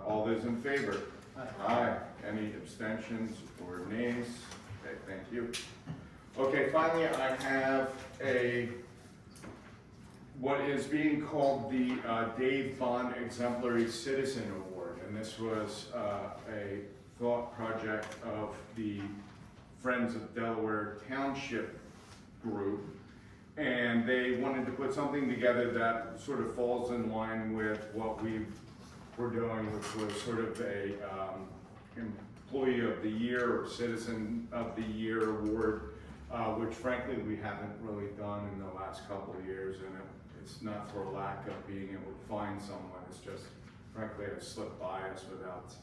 all those in favor? Aye. Aye. Any abstentions or nays? Okay, thank you. Okay, finally, I have what is being called the Dave Bond Exemplary Citizen Award. And this was a thought project of the Friends of Delaware Township group. And they wanted to put something together that sort of falls in line with what we were doing, which was sort of a Employee of the Year or Citizen of the Year award, which frankly we haven't really done in the last couple of years. And it's not for lack of being able to find someone, it's just frankly it slipped by us without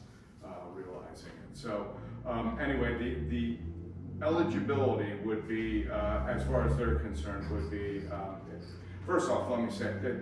realizing it. So anyway, the eligibility would be, as far as they're concerned, would be, first off, let me say that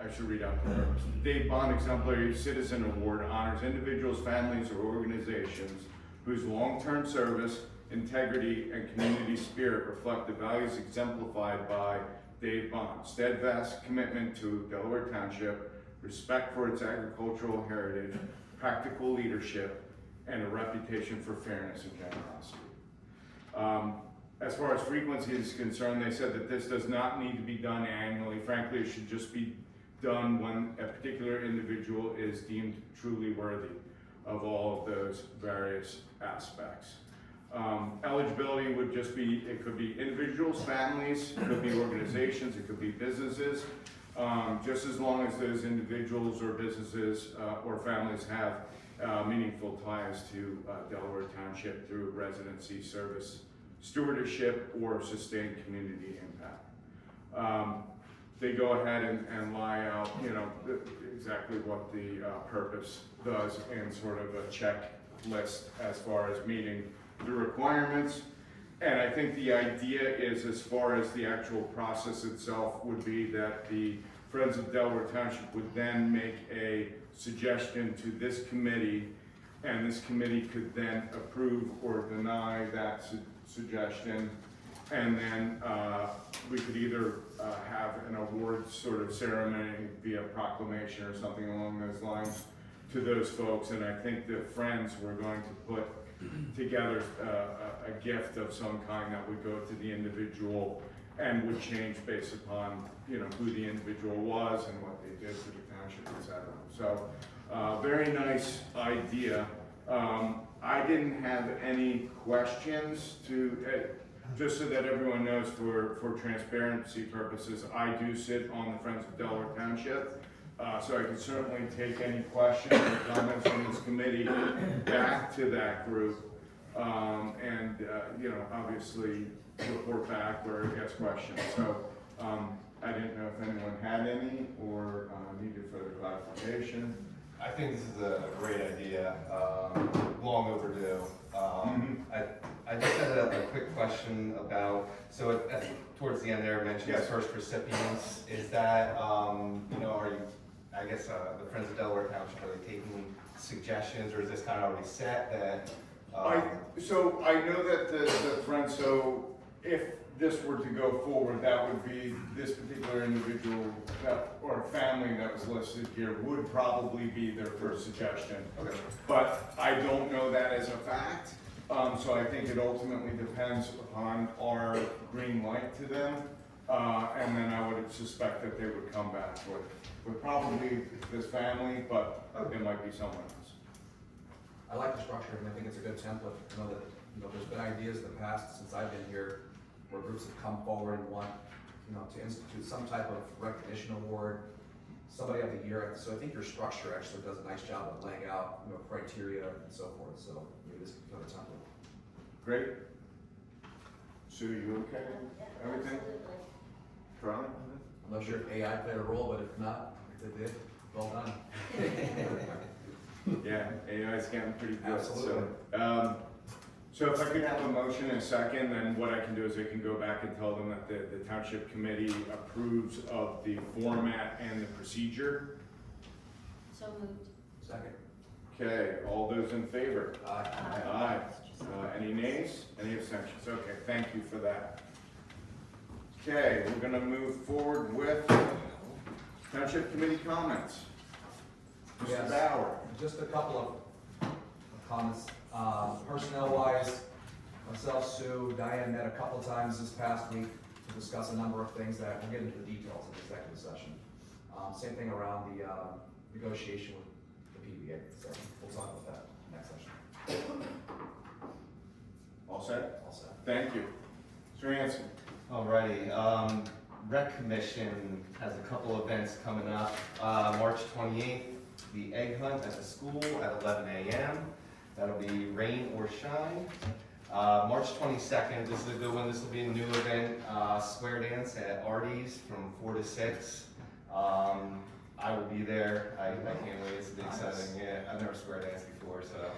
I should read out the terms. The Dave Bond Exemplary Citizen Award honors individuals, families, or organizations whose long-term service, integrity, and community spirit reflect the values exemplified by Dave Bond: steadfast commitment to Delaware Township, respect for its agricultural heritage, practical leadership, and a reputation for fairness and generosity. As far as frequency is concerned, they said that this does not need to be done annually. Frankly, it should just be done when a particular individual is deemed truly worthy of all of those various aspects. Eligibility would just be, it could be individuals, families, it could be organizations, it could be businesses, just as long as those individuals or businesses or families have meaningful ties to Delaware Township through residency, service, stewardship, or sustained community impact. They go ahead and lie out, exactly what the purpose does and sort of a checklist as far as meeting the requirements. And I think the idea is, as far as the actual process itself, would be that the Friends of Delaware Township would then make a suggestion to this committee, and this committee could then approve or deny that suggestion. And then we could either have an award sort of ceremony via proclamation or something along those lines to those folks. And I think the Friends were going to put together a gift of some kind that would go to the individual and would change based upon who the individual was and what they did for the township, etc. So very nice idea. I didn't have any questions to, just so that everyone knows, for transparency purposes, I do sit on the Friends of Delaware Township. So I can certainly take any questions or comments from this committee back to that group. And obviously report back where it gets questions. So I didn't know if anyone had any or needed further clarification. I think this is a great idea, long overdue. I just had a quick question about, so towards the end there, mentioned Yes. first recipients. Is that, are you, I guess the Friends of Delaware Township, are they taking suggestions, or is this kind of already set that? So I know that the Friends, so if this were to go forward, that would be this particular individual or family that was listed here would probably be their first suggestion. Okay. But I don't know that as a fact. So I think it ultimately depends upon our green light to them. And then I would suspect that they would come back with probably this family, but it might be someone else. I like the structure, and I think it's a good template. I know that, there's been ideas in the past since I've been here where groups have come forward and want, to institute some type of recognition award, somebody of the year. So I think your structure actually does a nice job of laying out, criteria and so forth. So maybe this can become a template. Great. Sue, you okay? Everything? Charlie? I'm not sure if AI played a role, but if not, if it did, well done. Yeah, AI is getting pretty good. Absolutely. So if I could have a motion in a second, then what I can do is I can go back and tell them that the township committee approves of the format and the procedure. So moved. Second. Okay, all those in favor? Aye. Aye. Any nays? Any abstentions? Okay, thank you for that. Okay, we're gonna move forward with township committee comments. Mr. Yes. Bauer. Just a couple of comments. Personnel-wise, myself, Sue, Diane met a couple times this past week to discuss a number of things that we'll get into the details in the executive session. Same thing around the negotiation with the PBA, so we'll talk about that next session. All set? All set. Thank you. Mr. Hanson. Alrighty, Rec Commission has a couple events coming up. March 28th, the egg hunt at the school at 11 a.m. That'll be rain or shine. March 22nd, this is a good one. This will be a new event, square dance at Artie's from 4 to 6. I will be there. I can't wait. It's a big setting. Yeah, I've never square danced before, so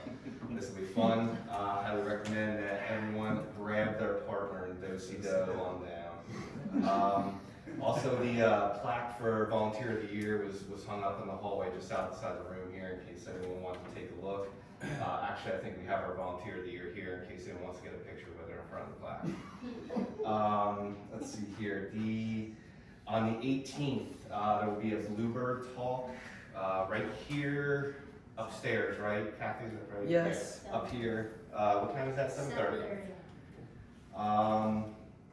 this will be fun. Highly recommend that everyone grab their partner and do-si-do on down. Also, the plaque for Volunteer of the Year was hung up in the hallway just outside the room here in case anyone wanted to take a look. Actually, I think we have our Volunteer of the Year here in case anyone wants to get a picture with her in front of the plaque. Let's see here. On the 18th, there will be a Bluebird talk right here upstairs, right? Kathy, is that right? Yes. Yeah, up here. What time is that? 7:30.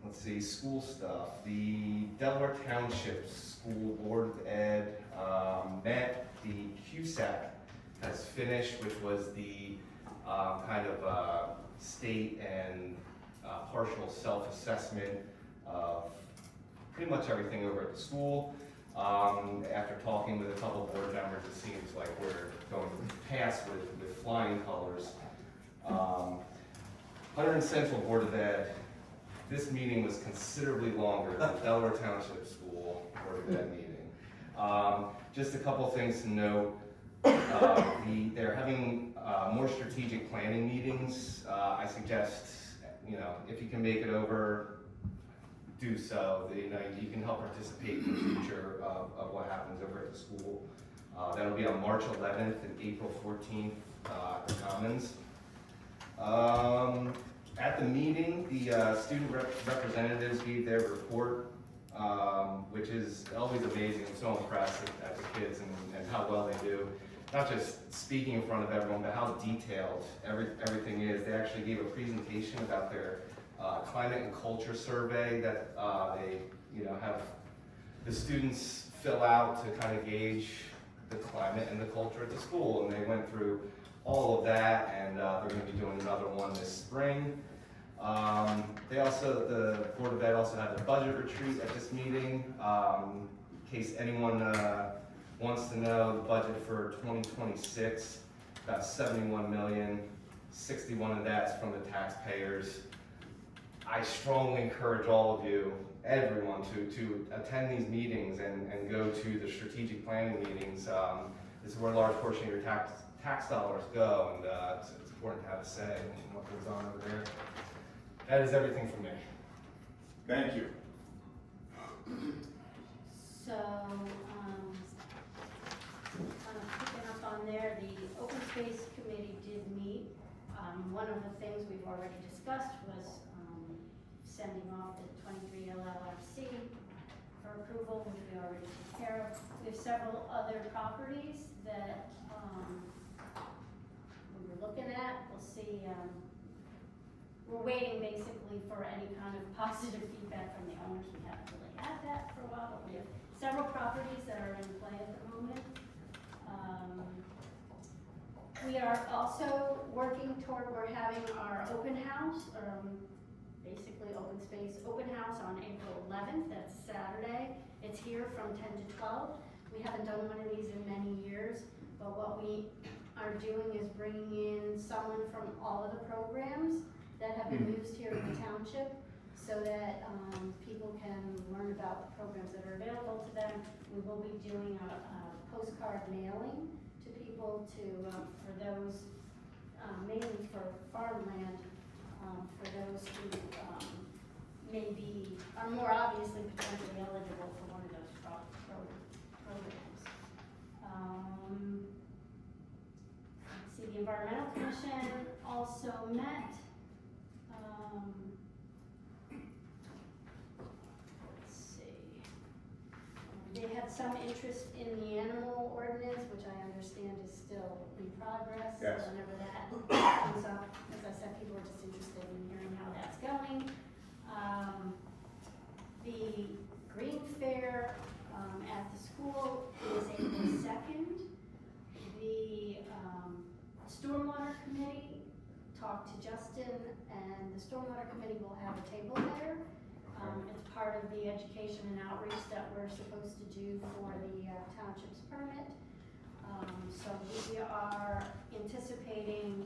Let's see, school stuff. The Delaware Township School Board of Ed met. The CUSAC has finished, which was the kind of state and partial self-assessment of pretty much everything over at the school. After talking with a couple board members, it seems like we're going past with flying colors. Hunter and Central Board of Ed, this meeting was considerably longer than the Delaware Township School Board of Ed meeting. Just a couple things to note. They're having more strategic planning meetings. I suggest, if you can make it over, do so. You can help participate in the future of what happens over at the school. That'll be on March 11th and April 14th at the Commons. At the meeting, the student representatives gave their report, which is always amazing. I'm so impressed at the kids and how well they do. Not just speaking in front of everyone, but how detailed everything is. They actually gave a presentation about their climate and culture survey that they have the students fill out to kind of gauge the climate and the culture at the school. And they went through all of that, and they're going to be doing another one this spring. The Board of Ed also had a budget retreat at this meeting. In case anyone wants to know, the budget for 2026, about $71 million, 61 of that's from the taxpayers. I strongly encourage all of you, everyone, to attend these meetings and go to the strategic planning meetings. This is where a large portion of your tax dollars go, and it's important to have a say in what goes on over there. That is everything from me. Thank you. So, kind of picking up on there, the Open Space Committee did meet. One of the things we've already discussed was sending off the 23 LLRC for approval, which we already took care of. We have several other properties that we were looking at. We'll see. We're waiting basically for any kind of positive feedback from the owners. We haven't really had that for a while, but we have several properties that are in play at the moment. We are also working toward, we're having our open house, basically open space open house on April 11th, that's Saturday. It's here from 10 to 12. We haven't done one of these in many years, but what we are doing is bringing in someone from all of the programs that have been used here in the township so that people can learn about the programs that are available to them. We will be doing a postcard mailing to people for those, mainly for farmland, for those who are more obviously potentially eligible for one of those programs. Let's see, the Environmental Commission also met. Let's see. They had some interest in the animal ordinance, which I understand is still in progress. Yes. Whenever that comes up, as I said, people are just interested in hearing how that's going. The Green Fair at the school is April 2nd. The Stormwater Committee talked to Justin, and the Stormwater Committee will have a table there. It's part of the education and outreach that we're supposed to do for the township's permit. So we are anticipating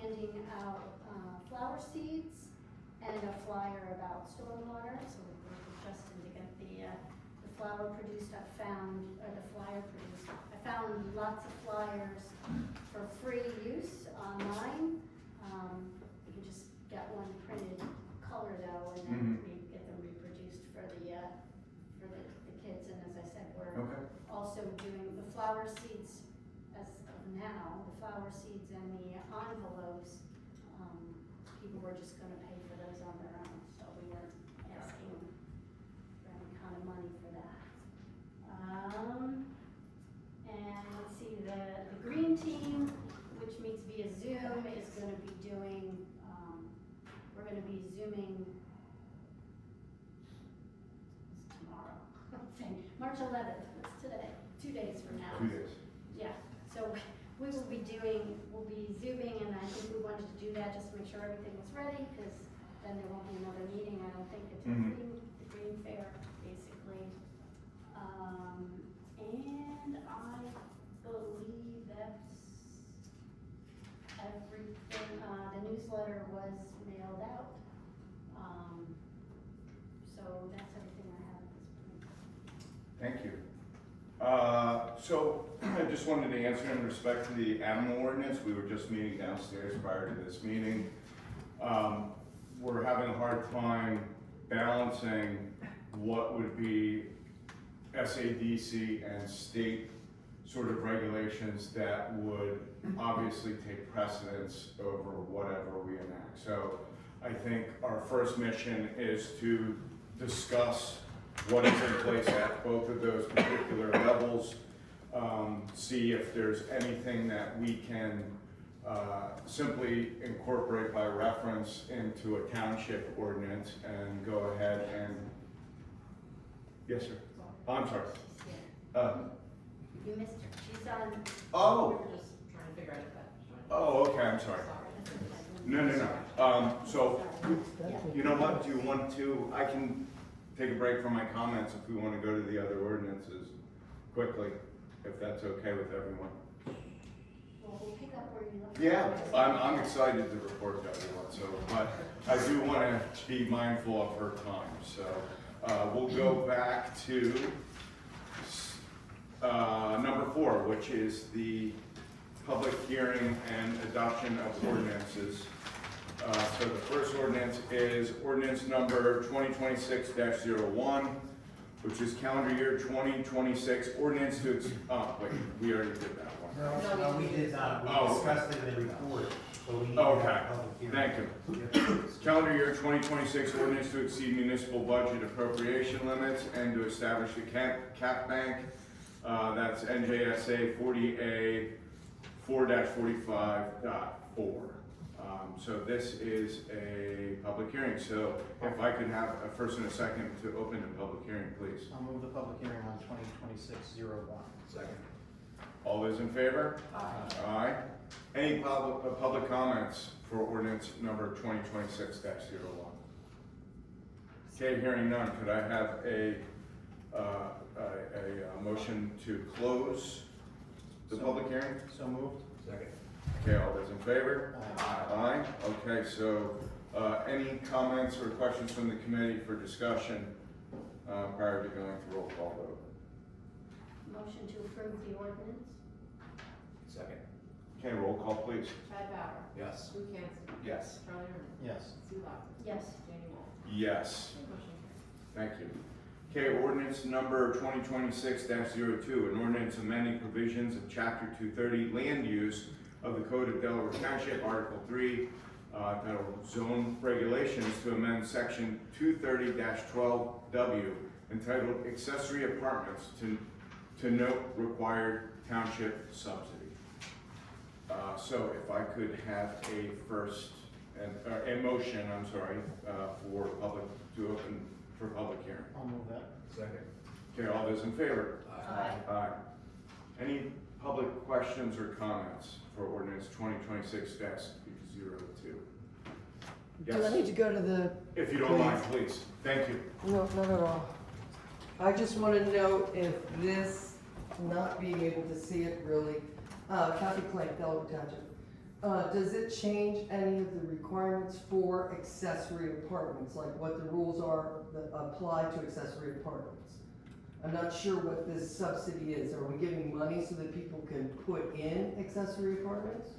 handing out flower seeds and a flyer about stormwater. So we worked with Justin to get the flower produced. I found lots of flyers for free use online. You can just get one printed color though, and then we get them reproduced for the kids. And as I said, we're also doing the flower seeds as of now, the flower seeds and the envelopes. People were just gonna pay for those on their own, so we weren't asking for any kind of money for that. And let's see, the green team, which meets via Zoom, is gonna be doing, we're gonna be Zooming, it's tomorrow, March 11th, what's today? 2 days from now. 2 days. Yeah, so we will be Zooming, and I think we wanted to do that just to make sure everything was ready, because then there won't be another meeting, I don't think, it's the Green Fair, basically. And I believe that's everything. The newsletter was mailed out. So that's everything I have at this point. Thank you. So I just wanted to answer in respect to the animal ordinance. We were just meeting downstairs prior to this meeting. We're having a hard time balancing what would be SADC and state sort of regulations that would obviously take precedence over whatever we enact. So I think our first mission is to discuss what is in place at both of those particular levels, see if there's anything that we can simply incorporate by reference into a township ordinance and go ahead and, yes, sir. Oh, I'm sorry. You missed her, she's on. Oh, We were just trying to figure out if that was joining. oh, okay, I'm sorry. No. So, you know what, do you want to, I can take a break from my comments if we want to go to the other ordinances quickly, if that's okay with everyone. Well, we'll pick up where you left. Yeah, I'm excited to report to everyone, so, but I do want to be mindful of her time, so, we'll go back to, number 4, which is the public hearing and adoption of ordinances. So the first ordinance is ordinance number 2026-01, which is calendar year 2026, ordinance to, wait, we already did that one. No, we did not, we Oh. discussed it in the report, but we need to Okay, have a public hearing. thank you. Calendar year 2026 ordinance to exceed municipal budget appropriation limits and to establish a cap bank. That's NJSA 40A 4-45.4. So this is a public hearing. So if I could have a first and a second to open the public hearing, please. I'll move the public hearing on 2026-01. Second. All those in favor? Aye. Aye. Any public comments for ordinance number 2026-01? Okay, hearing none, could I have a motion to close the public hearing? So moved. Second. Okay, all those in favor? Aye. Aye, okay, so, any comments or questions from the committee for discussion, prior to going to roll call vote? Motion to approve the ordinance? Second. Okay, roll call please. Chad Bauer. Yes. Luke Hanson. Yes. Charlie Herman. Yes. Sue Lofton. Yes. Danny Wolf. Yes. Motion Thank you. Okay, ordinance number 2026-02, an ordinance amending provisions of chapter 230 land use of the Code of Delaware Township, Article 3, titled Zone Regulations to amend section 230-12W entitled Accessory Apartments to note required township subsidy. So if I could have a first, a motion, I'm sorry, for public, to open for public hearing. I'll move that. Second. Okay, all those in favor? Aye. Aye. Any public questions or comments for ordinance 2026-02? Do I need to go to the, If you don't mind, please. Thank you. no, not at all. I just want to know if this, not being able to see it really, Kathy Plank, Delaware Township, does it change any of the requirements for accessory apartments, like what the rules are that apply to accessory apartments? I'm not sure what this subsidy is. Are we giving money so that people can put in accessory apartments?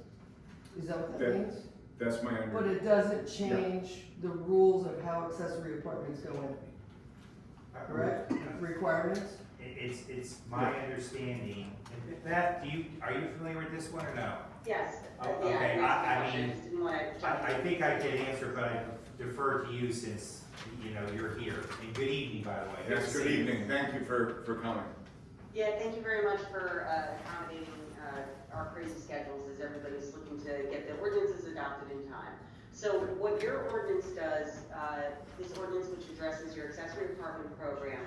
Is that what that That- means? That's my But understanding. it doesn't change the rules of how accessory apartments go in, correct? Requirements? It's my understanding, and Beth, are you familiar with this one or no? Yes. Oh, Yeah, okay, I mean, just didn't wanna jump I in. think I can answer, but I defer to you since, you know, you're here. And good evening, by the way. Yes, to good see you. evening. Thank you for coming. Yeah, thank you very much for accommodating our crazy schedules as everybody's looking to get the ordinances adopted in time. So what your ordinance does, this ordinance which addresses your accessory apartment program,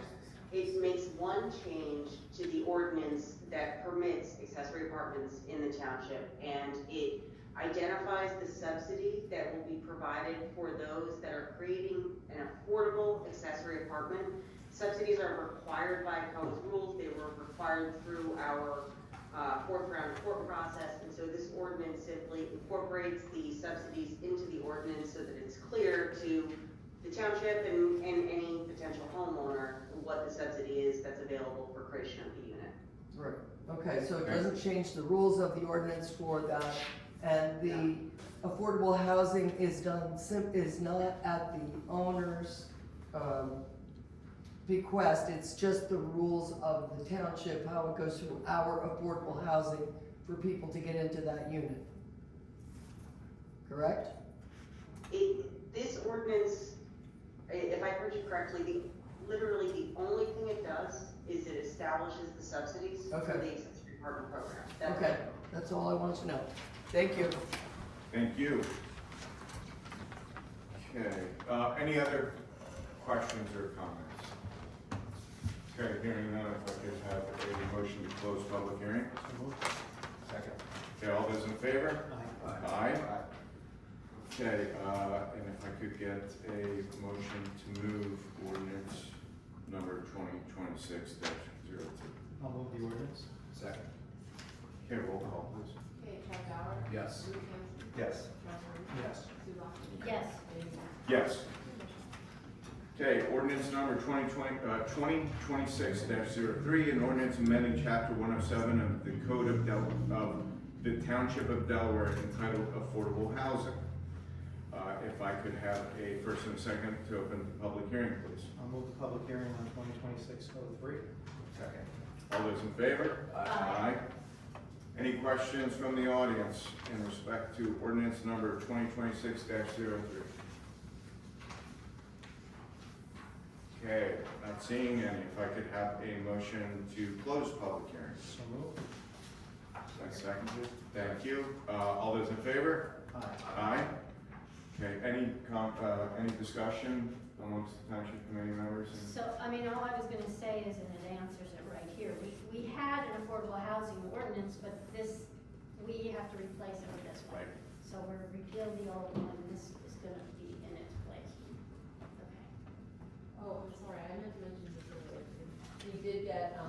it makes one change to the ordinance that permits accessory apartments in the township, and it identifies the subsidy that will be provided for those that are creating an affordable accessory apartment. Subsidies are required by codes rules. They were required through our fourth round court process, and so this ordinance simply incorporates the subsidies into the ordinance so that it's clear to the township and any potential homeowner what the subsidy is that's available for creation of the unit. Right, okay, so it doesn't change the rules of the ordinance for that, and the affordable housing is is not at the owner's, bequest, it's just the rules of the township, how it goes through our affordable housing for people to get into that unit. Correct? This ordinance, if I heard you correctly, literally the only thing it does is it establishes the subsidies for Okay. the accessory apartment program. That's Okay, it. that's all I wanted to know. Thank you. Thank you. Okay, any other questions or comments? Okay, hearing none, if I could have a motion to close public hearing. Second. Okay, all those in favor? Aye. Aye. Okay, and if I could get a motion to move ordinance number 2026-02. I'll move the ordinance. Second. Okay, roll call, please. Okay, Chad Bauer? Yes. Ruth Hanson? Yes. John Moran? Yes. Sue Lofton? Yes. Dave Moore? Yes. Okay, ordinance number 2026-03, an ordinance amending chapter 107 of the Code of the Township of Delaware entitled Affordable Housing. If I could have a first and a second to open the public hearing, please. I'll move the public hearing on 2026-03. Second. All those in favor? Aye. Any questions from the audience in respect to ordinance number 2026-03? Okay, not seeing any. If I could have a motion to close public hearing. So moved. Seconded. Thank you. All those in favor? Aye. Aye. Okay, any discussion amongst the township committee members? So, I mean, all I was gonna say is, and it answers it right here, we had an affordable housing ordinance, but this, we have to replace it with this one. Right. So we're repealing the old one, and this is gonna be in its place. Okay. Oh, I'm sorry, I meant to mention this earlier. We did get,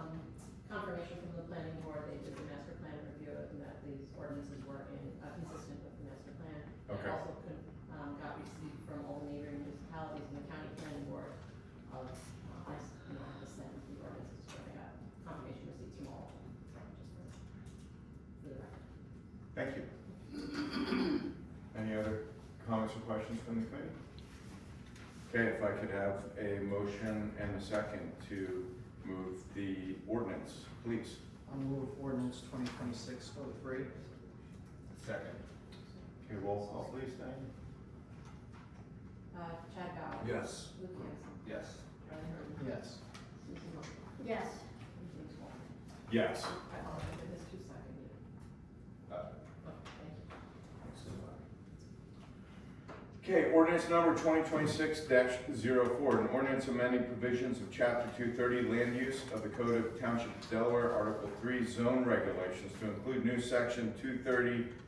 confirmation from the planning board, they did the master plan review, and that these ordinances were consistent with the master plan. Okay. And also got receipt from all the neighboring municipalities and the county planning board of, I have to send the ordinances, so I got confirmation receipts from all of them, just for the record. Thank you. Any other comments or questions from the committee? Okay, if I could have a motion and a second to move the ordinance, please. I'll move ordinance 2026-03. Second. Okay, roll call, please, Diane. Chad Bauer? Yes. Luke Hanson? Yes. Charlie Herman? Yes. Susan Moran? Yes. And James Walton? Yes. I apologize, I missed 2 seconds. Uh, Oh, thank you. Okay, ordinance number 2026-04, an ordinance amending provisions of chapter 230 land use of the Code of Township of Delaware, Article 3 zone regulations to include new section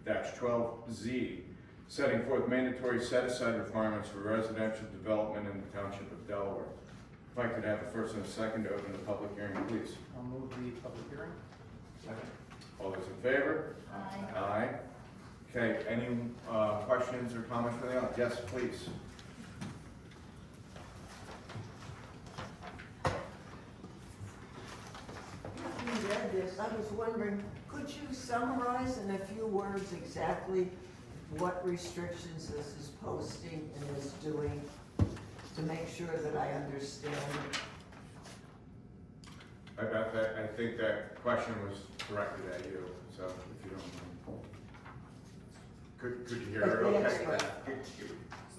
230-12Z, setting forth mandatory set-aside requirements for residential development in the Township of Delaware. If I could have a first and a second to open the public hearing, please. I'll move the public hearing. All those in favor? Aye. Aye. Okay, any questions or comments from the audience? Yes, please. After you read this, I was wondering, could you summarize in a few words exactly what restrictions this is posting and is doing to make sure that I understand? I think that question was directed at you, so if you don't mind. Could you hear her Like the okay? expert.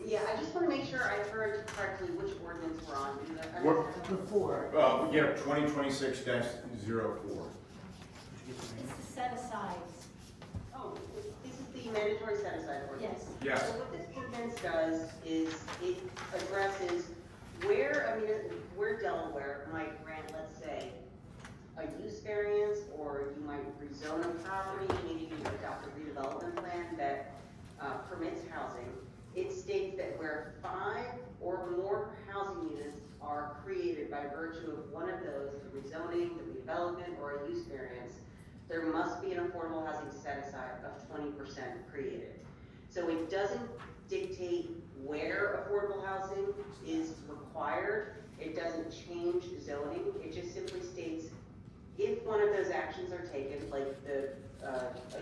Yeah, I just want to make sure I heard correctly which ordinance we're on. Before. Yeah, 2026-04. It's the set asides. Oh, this is the mandatory set-aside ordinance. Yes. Yes. So what this ordinance does is it addresses where Delaware might grant, let's say, a use variance, or you might rezone a property, maybe you adopt a redevelopment plan that permits housing. It states that where 5 or more housing units are created by virtue of one of those, the rezoning, the redevelopment, or a use variance, there must be an affordable housing set aside of 20% created. So it doesn't dictate where affordable housing is required. It doesn't change zoning. It just simply states if one of those actions are taken, like a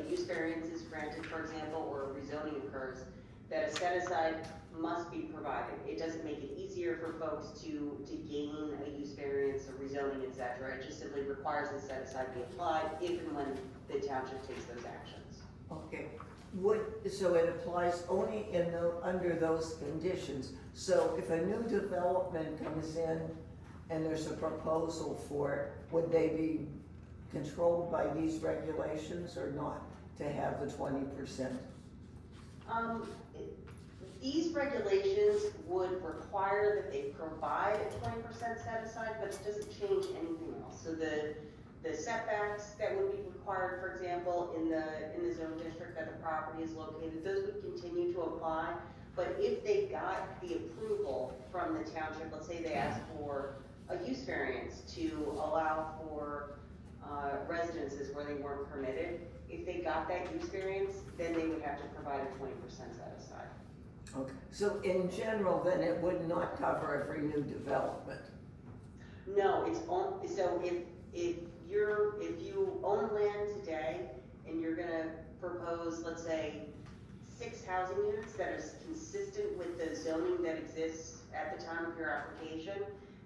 use variance is granted, for example, or a rezoning occurs, that a set aside must be provided. It doesn't make it easier for folks to gain a use variance, a rezoning, et cetera. It just simply requires the set aside be applied if and when the township takes those actions. Okay. So it applies only under those conditions. So if a new development comes in and there's a proposal for it, would they be controlled by these regulations or not to have the 20%? These regulations would require that they provide a 20% set aside, but it doesn't change anything else. So the setbacks that would be required, for example, in the zone district that the property is located, those would continue to apply. But if they got the approval from the township, let's say they asked for a use variance to allow for residences where they weren't permitted, if they got that use variance, then they would have to provide a 20% set aside. Okay. So in general, then it would not cover every new development? No, it's on, so if you own land today and you're gonna propose, let's say, 6 housing units that is consistent with the zoning that exists at the time of your application,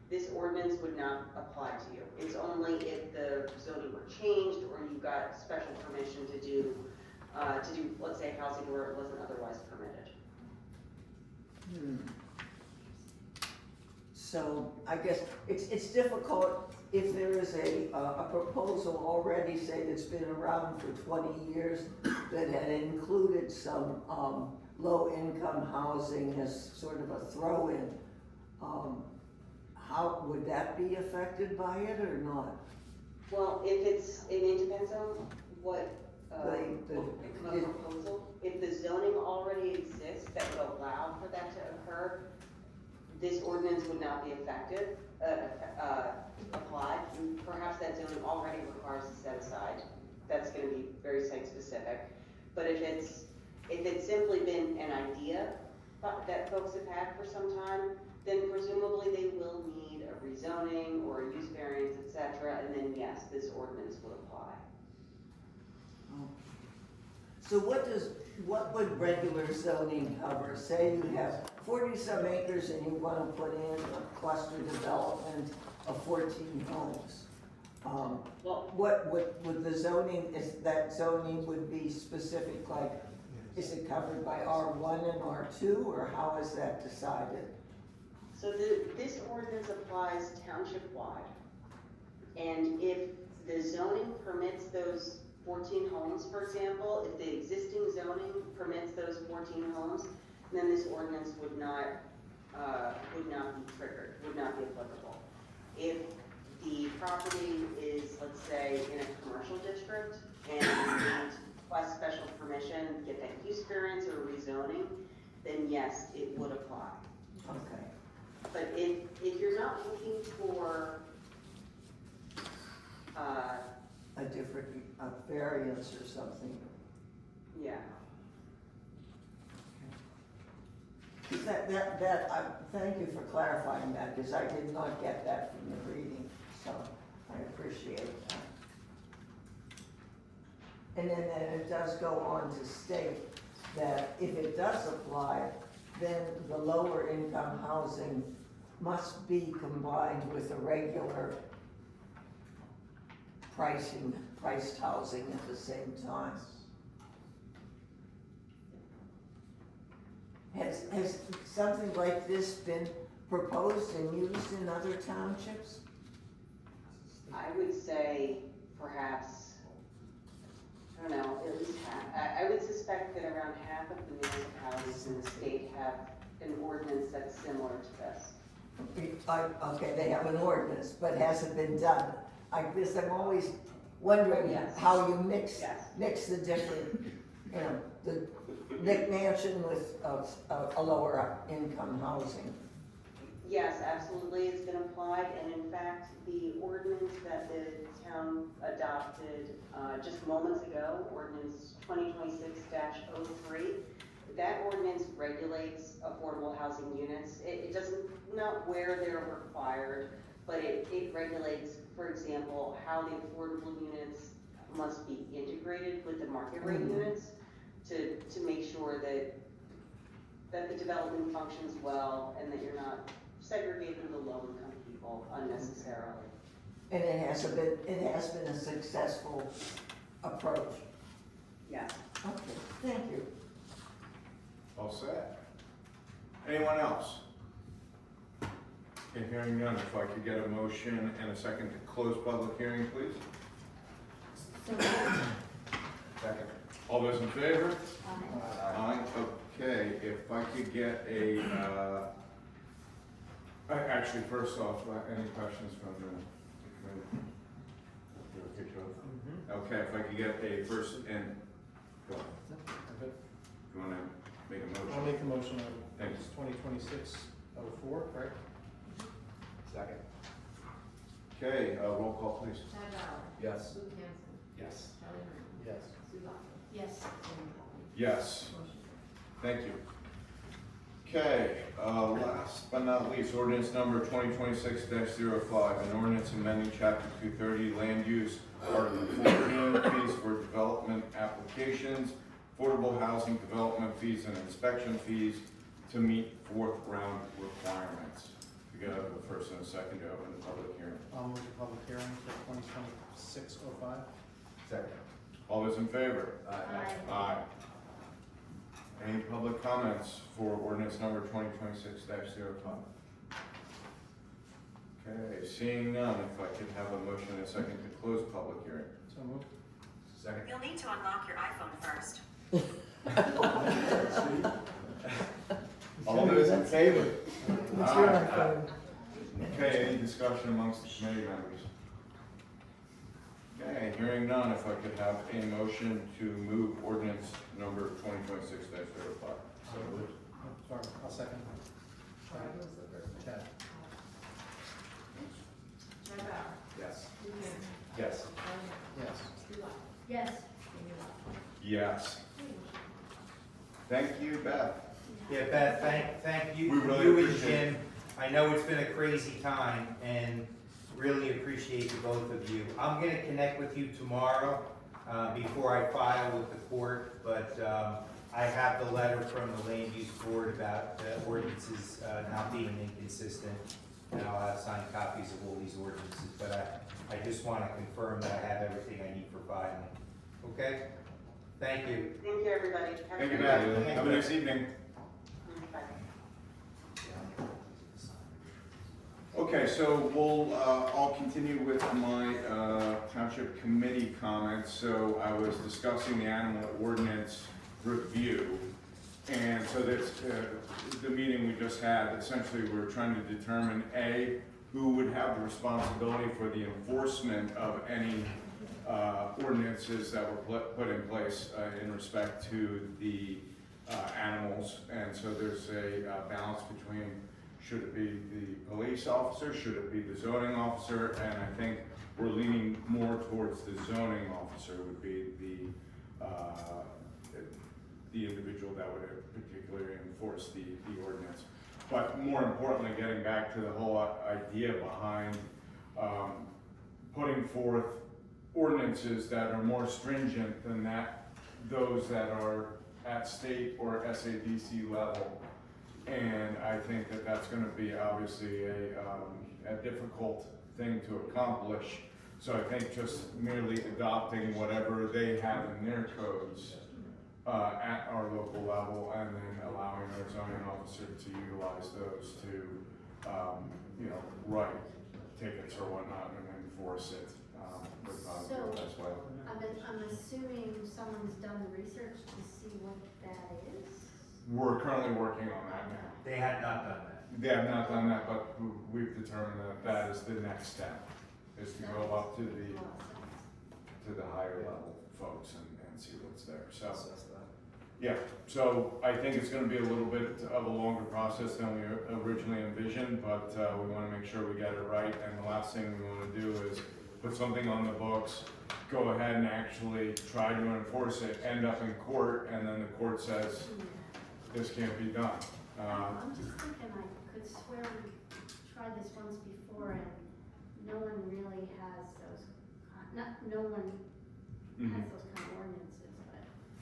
this ordinance would not apply to you. It's only if the zoning were changed or you got special permission to do, let's say, housing where it wasn't otherwise permitted. So I guess it's difficult if there is a proposal already, say, that's been around for 20 years that had included some low-income housing as sort of a throw-in. How would that be affected by it or not? Well, it depends on what, The proposal. If the zoning already exists that would allow for that to occur, this ordinance would not be effective, applied. Perhaps that zoning already requires a set aside. That's gonna be very site specific. But if it's simply been an idea that folks have had for some time, then presumably they will need a rezoning or a use variance, et cetera, and then yes, this ordinance would apply. So what would regular zoning cover? Say you have 40-some acres and you want to put in a cluster development of 14 homes. What would the zoning, is that zoning would be specific, like, is it covered by R1 and R2, or how is that decided? So this ordinance applies township-wide. And if the zoning permits those 14 homes, for example, if the existing zoning permits those 14 homes, then this ordinance would not be triggered, would not be applicable. If the property is, let's say, in a commercial district and you need to request special permission, get that use variance or rezoning, then yes, it would apply. Okay. But if you're not looking for, A different, a variance or something. yeah, Thank you for clarifying that, because I did not get that from the reading, so I appreciate that. And then it does go on to state that if it does apply, then the lower income housing must be combined with a regular priced housing at the same time. Has something like this been proposed and used in other townships? I would say perhaps, I don't know, at least half. I would suspect that around half of the municipalities in the state have an ordinance that's similar to this. Okay, they have an ordinance, but has it been done? I'm always wondering Yes. how you mix Yes. the different, the McMansion with a lower income housing. Yes, absolutely, it's been applied, and in fact, the ordinance that the town adopted just moments ago, ordinance 2026-03, that ordinance regulates affordable housing units. It doesn't, not where they're required, but it regulates, for example, how the affordable units must be integrated with the market rate units to make sure that the development functions well and that you're not segregating the low-income people unnecessarily. And it has been a successful approach. Yes. Okay, thank you. All set. Anyone else? Okay, hearing none, if I could get a motion and a second to close public hearing, please. Second. All those in favor? Aye. Okay, if I could get a, actually, first off, any questions from the committee? Okay, if I could get a first and, go on. Okay. You wanna make a motion? I'll make the motion on Thank you. 2026-04, correct? Second. Okay, roll call, please. Chad Bauer. Yes. Luke Hanson. Yes. Kelly Morgan. Yes. Sue Lofton. Yes. Amy Cotton. Yes. Motion Thank you. Okay, last but not least, ordinance number 2026-05, an ordinance amending chapter 230, land use, article 14, fees for development applications, affordable housing development fees and inspection fees to meet fourth round requirements. We got a first and a second to open the public hearing. I'll move the public hearing for 2026-05. Second. All those in favor? Aye. Aye. Any public comments for ordinance number 2026-05? Okay, seeing none, if I could have a motion and a second to close public hearing. So moved. Second. You'll need to unlock your iPhone first. All those in favor? It's your Aye. iPhone. Okay, any discussion amongst the committee members? Okay, hearing none, if I could have a motion to move ordinance number 2026-05. So moved. Oh, sorry, I'll second. Sorry, who was the first? Chad. Chad Bauer. Yes. Luke Hanson. Yes. Kelly Morgan. Yes. Sue Lofton. Yes. Amy Cotton. Yes. Thank you, Beth. Yeah, Beth, thank you, We really you and appreciate Jim. I know it's been a crazy time and really appreciate the both of you. I'm gonna connect with you tomorrow, before I file with the court, but, I have the letter from the land use board about the ordinances, not being inconsistent. And I'll have signed copies of all these ordinances, but I just wanna confirm that I have everything I need for filing. Okay? Thank you. Thank you, everybody. Have a Thank you, good Beth. night. Have a nice evening. Bye. Okay, so we'll, I'll continue with my township committee comments. So I was discussing the animal ordinance review, And so that's, the meeting we just had, essentially we're trying to determine, A, who would have the responsibility for the enforcement of any ordinances that were put in place in respect to the animals. And so there's a balance between, should it be the police officer, should it be the zoning officer? And I think we're leaning more towards the zoning officer would be the individual that would particularly enforce the ordinance. But more importantly, getting back to the whole idea behind putting forth ordinances that are more stringent than those that are at state or SADC level. And I think that that's going to be obviously a difficult thing to accomplish. So I think just merely adopting whatever they have in their codes at our local level, and then allowing our zoning officer to utilize those to, write tickets or whatnot and enforce it would probably be the best way. I'm assuming someone's done the research to see what that is? We're currently working on that now. They had not done that. They have not done that, but we've determined that that is the next step, is to go up to the higher level folks and see what's there, so. Yeah, so I think it's gonna be a little bit of a longer process than we originally envisioned, but we wanna make sure we get it right, and the last thing we wanna do is put something on the books, go ahead and actually try to enforce it, end up in court, and then the court says, this can't be done. I'm just thinking, I could swear we tried this once before and no one really has those, no one has those kind of ordinances,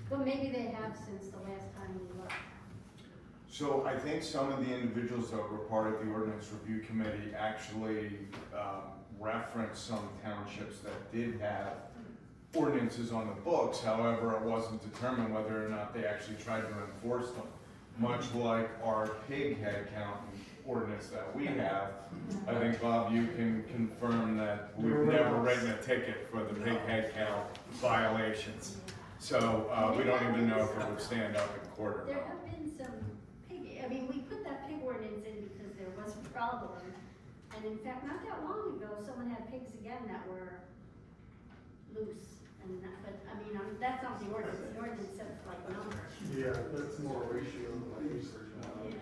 but maybe they have since the last time we looked. So I think some of the individuals that were part of the ordinance review committee actually referenced some townships that did have ordinances on the books. However, it wasn't determined whether or not they actually tried to enforce them. Much like our pig head count ordinance that we have, I think, Bob, you can confirm that we've never written a ticket for the pig head count violations. So we don't even know if it would stand up in court or There not. have been some pig, I mean, we put that pig ordinance in because there was a problem. And in fact, not that long ago, someone had pigs again that were loose. And that, but I mean, that's not the ordinance sets like numbers. Yeah, that's more ratio than research. Yeah,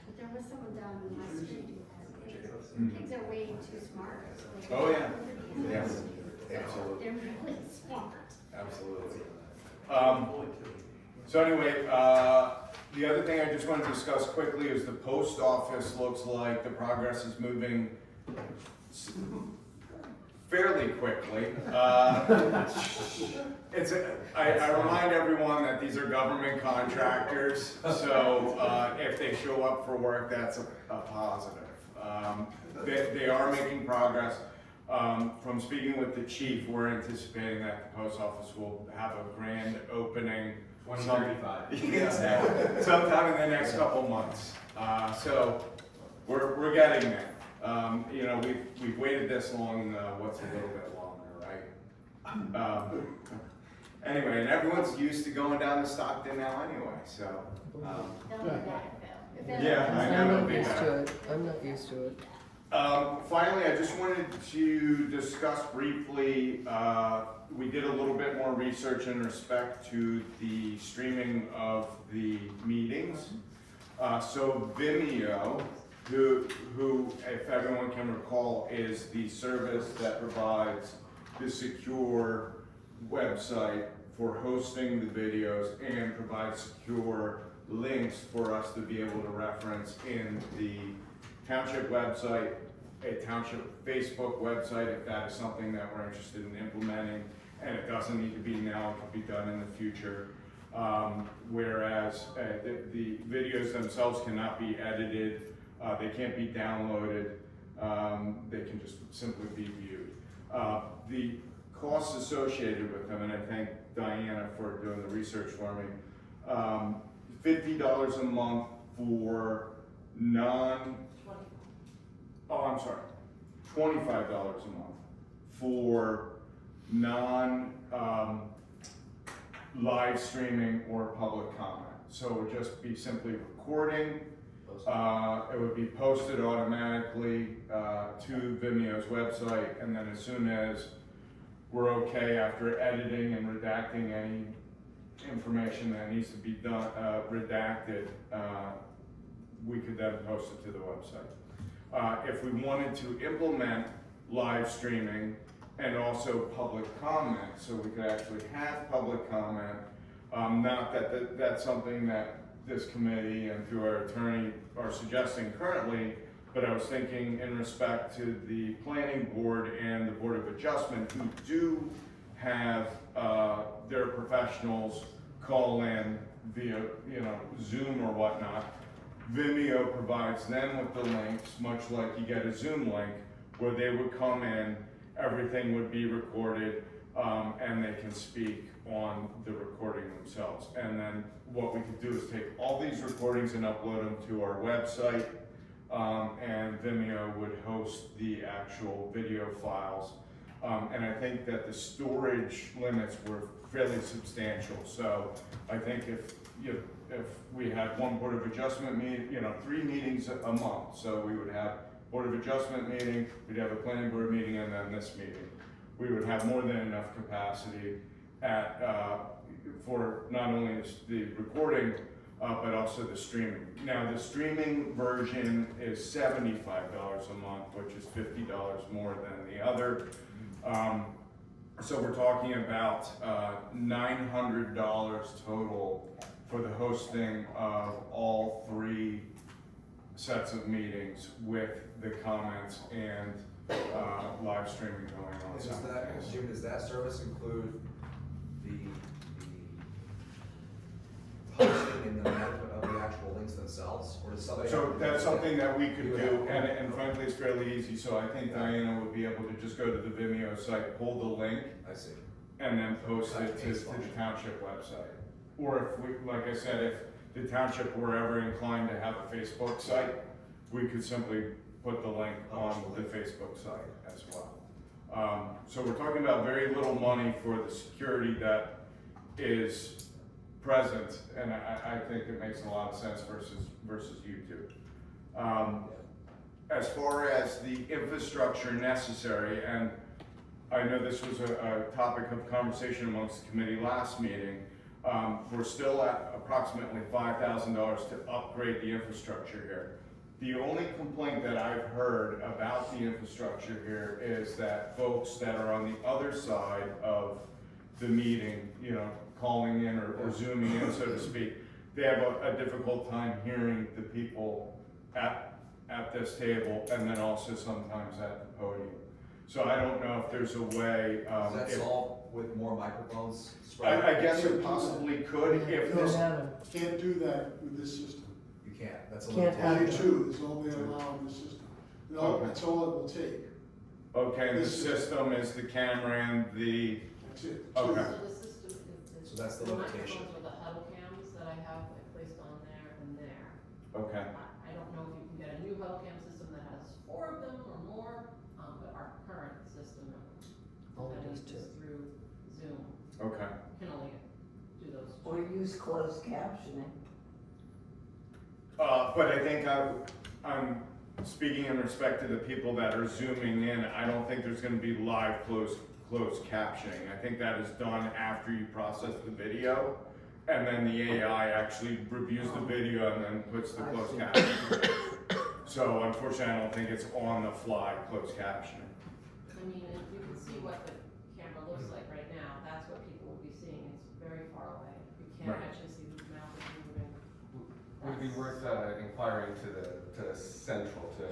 but there was someone down in my street who had pigs. Pigs are way too smart. So Oh, yeah. Yes, absolutely. They're really smart. Absolutely. So anyway, the other thing I just want to discuss quickly is the post office looks like the progress is moving fairly quickly. I remind everyone that these are government contractors, so if they show up for work, that's a positive. They are making progress. From speaking with the chief, we're anticipating that the post office will have a grand opening. 2035. Sometime in the next couple months. So we're getting there. We've waited this long, what's a little bit longer, right? Anyway, and everyone's used to going down to Stockton now anyway, so. They'll be back, Phil. Yeah, I know. I'm it'll not be used better. to it, I'm not used to it. Finally, I just wanted to discuss briefly, we did a little bit more research in respect to the streaming of the meetings. So Vimeo, who, if everyone can recall, is the service that provides the secure website for hosting the videos and provides secure links for us to be able to reference in the township website, a township Facebook website, if that is something that we're interested in implementing, and it doesn't need to be now, it could be done in the future. Whereas the videos themselves cannot be edited, they can't be downloaded, they can just simply be viewed. The costs associated with them, and I thank Diana for doing the research for me, $50 a month for $25 a month for live streaming or public comment. So it would just be simply recording. It would be posted automatically to Vimeo's website, and then as soon as we're okay after editing and redacting any information that needs to be done, redacted, we could then post it to the website. If we wanted to implement live streaming and also public comment, so we could actually have public comment, not that that's something that this committee and through our attorney are suggesting currently, but I was thinking in respect to the planning board and the Board of Adjustment, who do have their professionals call in via, Zoom or whatnot. Vimeo provides them with the links, much like you get a Zoom link, where they would come in, everything would be recorded, and they can speak on the recording themselves. And then what we could do is take all these recordings and upload them to our website, and Vimeo would host the actual video files. And I think that the storage limits were fairly substantial. So I think if we had one Board of Adjustment meeting, 3 meetings a month. So we would have Board of Adjustment meeting, we'd have a planning board meeting, and then this meeting. We would have more than enough capacity for not only the recording, but also the streaming. Now, the streaming version is $75 a month, which is $50 more than the other. So we're talking about $900 total for the hosting of all 3 sets of meetings with the comments and live streaming going on. Does that service include the hosting and the management of the actual links themselves, or does somebody? So that's something that we could do, and frankly, it's fairly easy. So I think Diana would be able to just go to the Vimeo site, pull the link, I see. and then post it to the township website. Or if we, like I said, if the township were ever inclined to have a Facebook site, we could simply put the link on the Facebook site as well. So we're talking about very little money for the security that is present, and I think it makes a lot of sense versus YouTube. As far as the infrastructure necessary, and I know this was a topic of conversation amongst the committee last meeting, we're still at approximately $5,000 to upgrade the infrastructure here. The only complaint that I've heard about the infrastructure here is that folks that are on the other side of the meeting, calling in or zooming in, so to speak, they have a difficult time hearing the people at this table, and then also sometimes at the podium. So I don't know if there's a way. Is that solved with more microphones? I guess it possibly could if this. Can't do that with this system. You can't, that's a Can't limitation. Only 2 is all they allow in the system. Okay. That's all it will take. Okay, and the system is the camera and the. That's it. Okay. So the system is. So that's the limitation. microphones with the huddle cams that I have placed on there and there. Okay. I don't know if you can get a new huddle cam system that has 4 of them or more, but our current system that is just through Zoom Okay. can only do those. Or use closed captioning. But I think I'm speaking in respect to the people that are zooming in. I don't think there's going to be live closed captioning. I think that is done after you process the video, and then the AI actually reviews the video and then puts the closed captioning. So unfortunately, I don't think it's on the fly closed captioning. I mean, if you can see what the camera looks like right now, that's what people will be seeing. It's very far away. You can't Right. actually see whose mouth is moving. Would be worth inquiring to the central to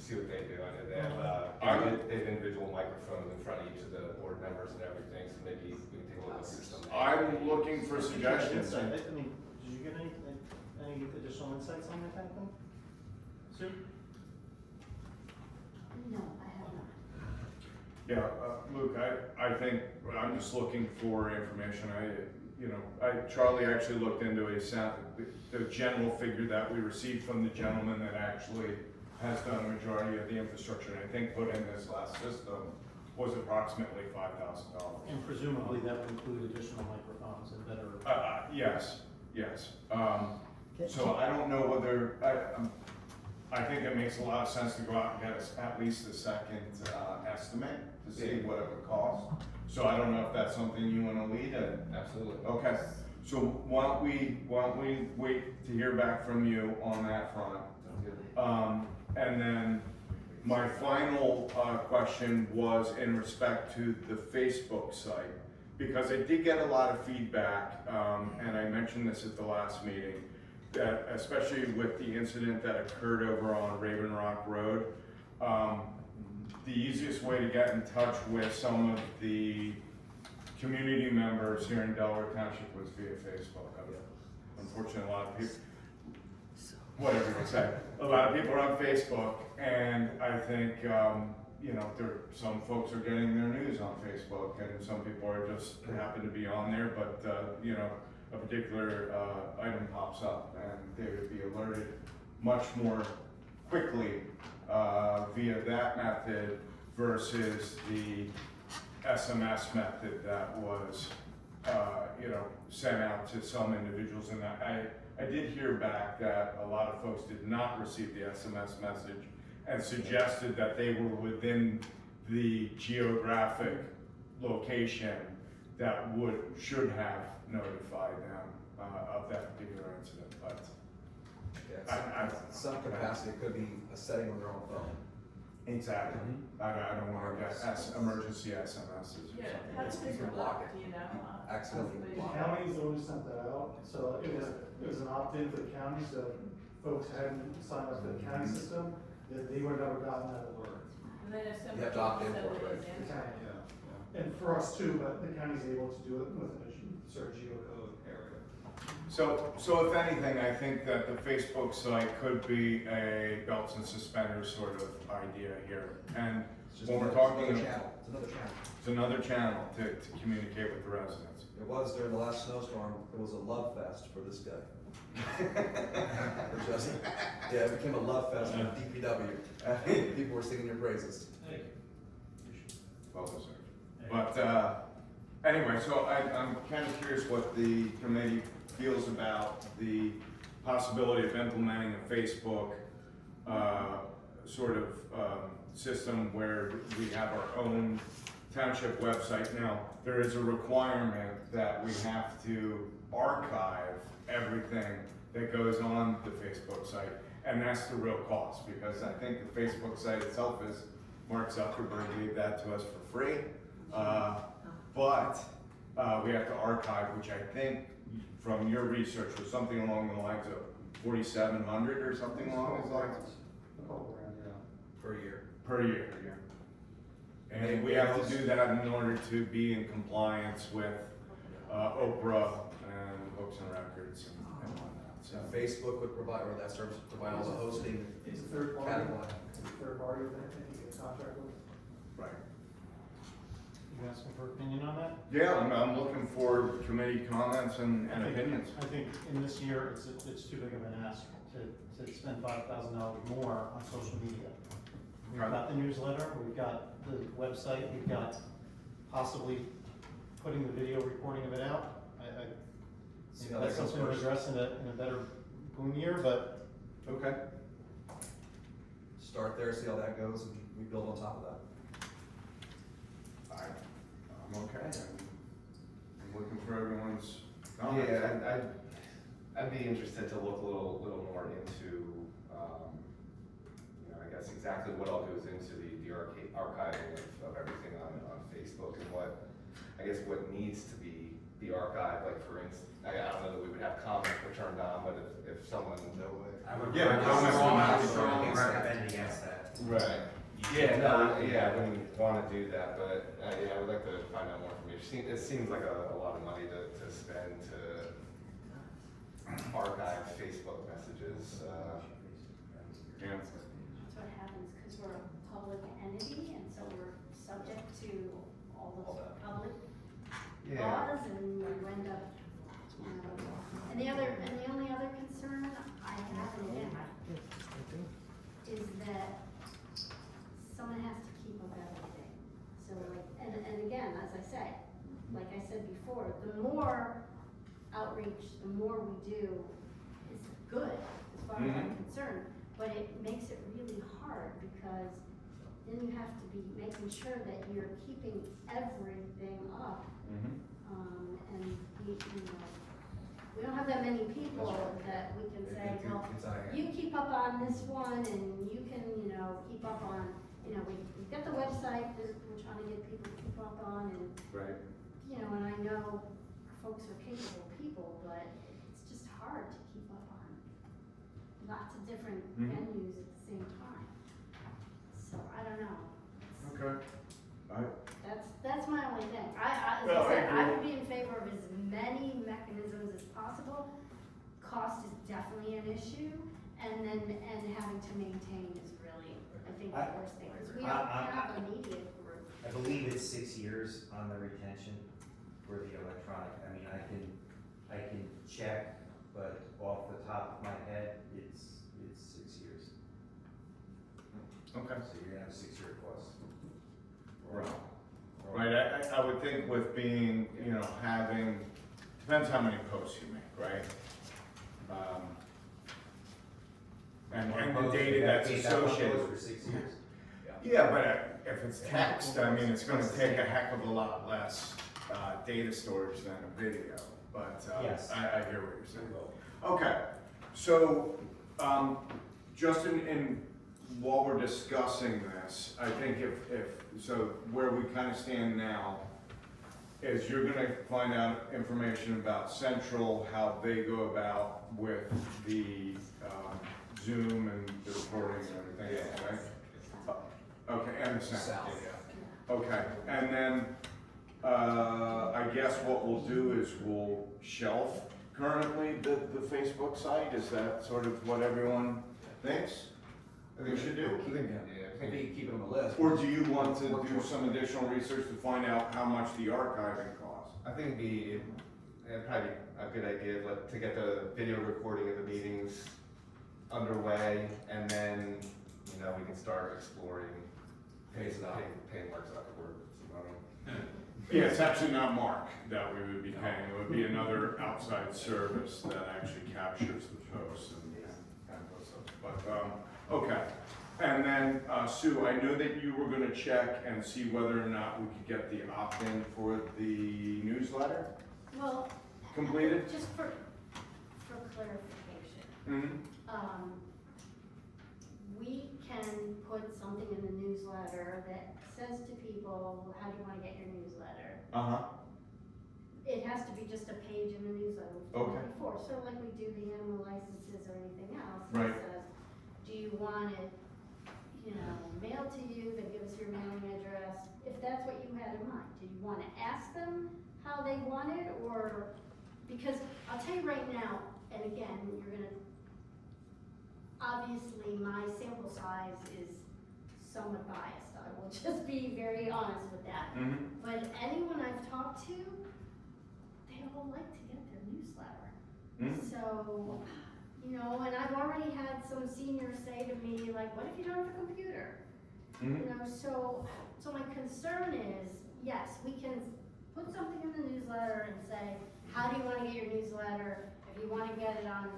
see what they do. I know they have individual microphones in front of each of the board members and everything, so maybe we can take a look at system. I'm looking for suggestions. I mean, did you get any additional insights on that kind of thing? Sue? No, I have not. Yeah, Luke, I think I'm just looking for information. Charlie actually looked into the general figure that we received from the gentleman that actually has done a majority of the infrastructure, and I think put in this last system was approximately $5,000. And presumably that would include additional microphones and better. Yes, yes. So I don't know whether, I think it makes a lot of sense to go out and get at least a second estimate to see what it would cost. So I don't know if that's something you wanna lead in. Absolutely. Okay, so why don't we wait to hear back from you on that front? And then my final question was in respect to the Facebook site, because I did get a lot of feedback, and I mentioned this at the last meeting, that especially with the incident that occurred over on Raven Rock Road, the easiest way to get in touch with some of the community members here in Delaware Township was via Facebook. Unfortunately, a lot of people, whatever you would say, a lot of people are on Facebook, and I think, some folks are getting their news on Facebook, and some people are just happen to be on there, but, a particular item pops up, and they would be alerted much more quickly via that method versus the SMS method that was, sent out to some individuals. And I did hear back that a lot of folks did not receive the SMS message and suggested that they were within the geographic location that should have notified them of that particular incident, but Some capacity, it could be a setting on their own phone. exactly. I don't want to get emergency SMSs. Yeah, how does it block it, do you know? Accidentally Possibly. block. Counties always sent that out, so it was an opt-in for the county, so folks hadn't signed up for the county system, that they would have never gotten that alert. And then if somebody You have to opt in said for it, that right? it's The answered. county, yeah. And for us too, but the county's able to do it within a certain geocode area. So if anything, I think that the Facebook site could be a belts and suspenders sort of idea here. And It's just when we're another talking, channel, it's another channel. it's another channel to communicate with the residents. It was during the last snowstorm, it was a love fest for this guy. It just, yeah, it became a love fest for DPW. People were singing your praises. Well deserved. But anyway, so I'm kind of curious what the committee feels about the possibility of implementing a Facebook sort of system where we have our own township website. Now, there is a requirement that we have to archive everything that goes on the Facebook site, and that's the real cost, because I think the Facebook site itself is, Mark Zuckerberg gave that to us for free, but we have to archive, which I think from your research was something along the lines of 4,700 or something along those lines? Per year. Per year, yeah. And we have to do that in order to be in compliance with Oprah and Books and Records and whatnot. So Facebook would provide, or that service would provide all the hosting It's a third party. catalog. Third party, I think you get a contract with. Right. You asking for opinion on that? Yeah, I'm looking for committee comments and I think- opinions. I think in this year, it's too big of an ask to spend $5,000 more on social media. We've got the newsletter, we've got the website, we've got possibly putting the video recording of it out. See how That's that goes something to first. address in a better boom year, but Okay. Start there, see how that goes, and we build on top of that. I'm okay. I'm looking for everyone's comments. Yeah, I'd be interested to look a little more into, I guess exactly what I'll do is into the archiving of everything on Facebook and what needs to be archived, like for instance, I don't know that we would have comments were turned on, but if someone. No way. I would Yeah, comments strong, would not I be would strongly against that. recommend against that. Right. Yeah, no, yeah, I wouldn't wanna do that, but, yeah, I would like to find out more information. It seems like a lot of money to spend to archive Facebook messages, Yeah. That's what happens, because we're a public entity, and so we're subject to all the public laws, and we end up, and the only other concern I have, and again, is that someone has to keep up everything. So like, and again, as I say, like I said before, the more outreach, the more we do, is good, as far as I'm concerned. But it makes it really hard, because then you have to be making sure that you're keeping everything up. And we don't have that many people that we can say, well, you keep up on this one, and you can, keep up on, we've got the website that we're trying to get people to keep up on, and, Right. and I know folks are capable people, but it's just hard to keep up on lots of different venues at the same time. So, I don't know. Okay. That's my only thing. As No, I said, I I agree. would be in favor of as many mechanisms as possible. Cost is definitely an issue, and having to maintain is really, I think, the worst thing, because we don't have a media group. I believe it's 6 years on the retention for the electronic. I mean, I can check, but off the top of my head, it's 6 years. Okay. So you're gonna have a 6-year course. Right. Right, I would think with being, having, depends how many posts you make, right? And the data that's associated. For 6 years. Yeah, but if it's text, I mean, it's gonna take a heck of a lot less, data storage than a video, but, Yes. I hear what you're saying. Okay, so, just while we're discussing this, I think so where we kind of stand now is you're gonna find out information about Central, how they go about with the, Zoom and the recording and everything else, right? Okay, and the sound, yeah. Okay, and then, I guess what we'll do is we'll shelf currently the Facebook site. Is that sort of what everyone thinks we should do? Maybe keep it on the list. Or do you want to do some additional research to find out how much the archiving costs? I think it'd probably be a good idea to get the video recording of the meetings underway, and then, we can start exploring paying Mark Zuckerberg some money. Yeah, it's actually not Mark that we would be paying. It would be another outside service that actually captures the posts and posts those. But, okay. And then, Sue, I know that you were gonna check and see whether or not we could get the opt-in for the newsletter Well, completed? just for clarification, Mm-hmm. we can put something in the newsletter that says to people, how do you wanna get your newsletter? Uh-huh. It has to be just a page in the newsletter. Okay. Before, sort of like we do the animal licenses or anything else. Right. It says, do you want it, mailed to you, then give us your mailing address, if that's what you had in mind. Do you wanna ask them how they want it, or, because I'll tell you right now, and again, you're gonna, obviously my sample size is somewhat biased, I will just be very honest with that. Mm-hmm. But anyone I've talked to, they all like to get their newsletter. Mm-hmm. So, and I've already had some seniors say to me, like, what if you don't have a computer? Mm-hmm. So my concern is, yes, we can put something in the newsletter and say, how do you wanna get your newsletter? If you wanna get it on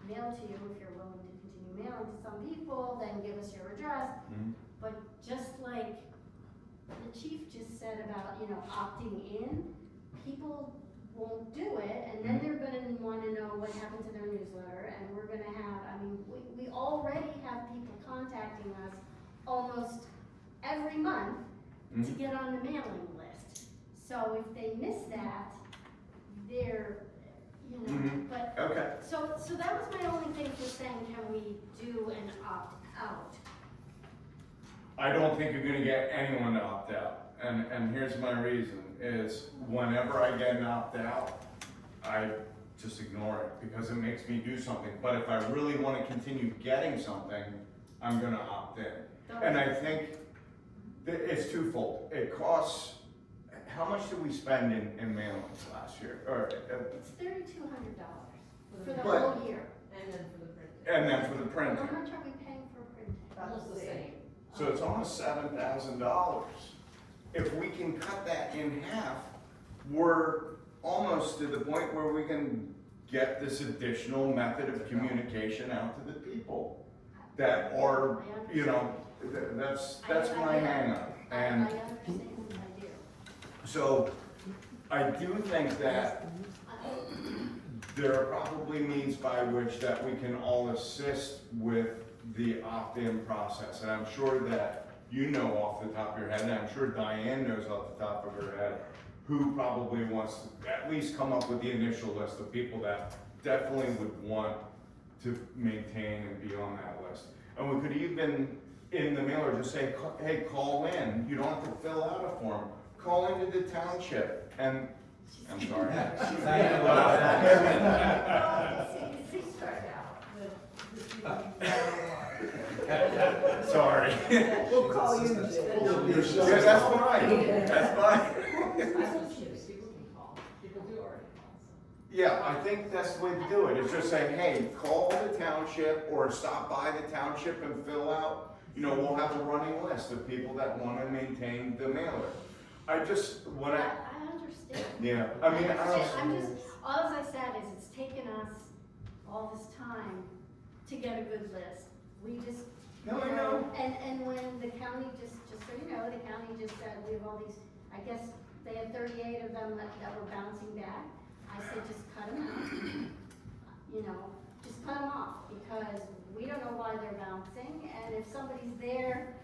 mail to you, if you're willing to continue mailing to some people, then give us your address. Mm-hmm. But just like the chief just said about, opting in, people won't do it, and then they're gonna wanna know what happened to their newsletter, and we're gonna have, we already have people contacting us almost every month to get on the mailing list. So if they miss that, they're, but, Okay. so that was my only thing for saying, can we do an opt-out? I don't think you're gonna get anyone to opt out. And here's my reason, is whenever I get an opt-out, I just ignore it, because it makes me do something. But if I really wanna continue getting something, I'm gonna opt in. And I think that it's twofold. It costs, how much did we spend in mailings last year? Or, It's $3,200 for the But- whole year. And then for the print. and then for the How printing. much are we paying for printing? Almost the same. So it's almost $7,000. If we can cut that in half, we're almost to the point where we can get this additional method of communication out to the people that are, you know, that's my hang up. And I understand, I do. so I do think that there are probably means by which that we can all assist with the opt-in process. And I'm sure that you know off the top of your head, and I'm sure Diane knows off the top of her head, who probably wants to at least come up with the initial list of people that definitely would want to maintain and be on that list. And we could even, in the mailer, just say, hey, call in. You don't have to fill out a form. Call into the township. And, I'm sorry. Sorry. We'll call you Jim. Yeah, that's fine. That's fine. People can call, people do already call, so. Yeah, I think that's the way to do it. It's just saying, hey, call the township or stop by the township and fill out. You know, we'll have a running list of people that want to maintain the mailer. I just, when I understand. yeah, I mean, I I'm don't. just, all I said is it's taken us all this time to get a good list. We just, No, I you know. And when the county, just so you know, the county just said, we have all these, I guess they had 38 of them that were bouncing back. I said, just cut them out. You know, just cut them off, because we don't know why they're bouncing, and if somebody's there,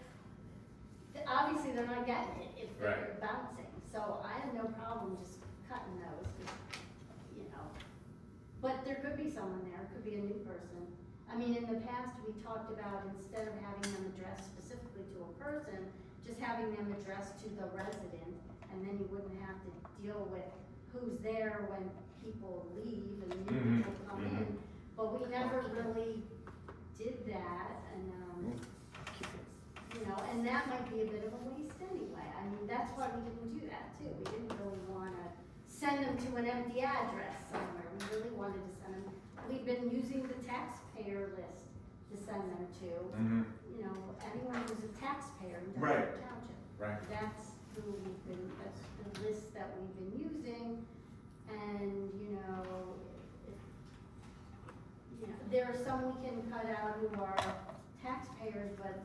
obviously they're not getting it if they're bouncing. So I have no problem just cutting those, 'cause, you know. But there could be someone there, it could be a new person. I mean, in the past, we talked about, instead of having them addressed specifically to a person, just having them addressed to the resident, and then you wouldn't have to deal with who's there when people leave and new people come in. But we never really did that, and, you know, and that might be a bit of a waste anyway. I mean, that's why we didn't do that too. We didn't really wanna send them to an empty address somewhere. We really wanted to send them, we've been using the taxpayer list to send them to. You know, anyone who's a taxpayer in Delaware Township. Right. That's who we've been, that's the list that we've been using. And, you know, there are some we can cut out who are taxpayers, but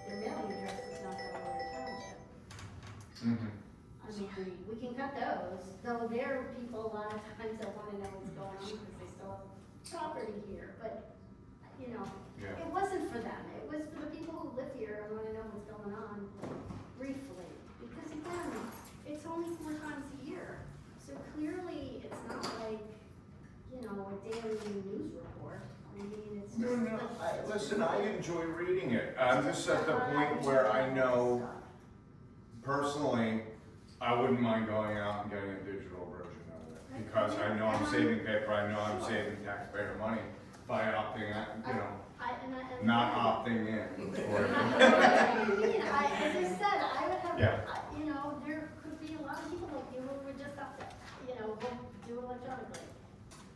their mailing address is not Delaware Township. I mean, we can cut those, though there are people a lot of times that wanna know what's going on because they still have property here, but, you know, it wasn't for them, it was for the people who live here and wanna know what's going on briefly. Because again, it's only 4 times a year, so clearly it's not like, you know, a daily news report. I mean, it's just. Listen, I enjoy reading it. I'm just at the point where I know, personally, I wouldn't mind going out and getting a digital version of it. Because I know I'm saving paper, I know I'm saving taxpayer money by opting out, you know, not opting in. As I said, I would have, Yeah. you know, there could be a lot of people like you who would just have to, you know, do electronically.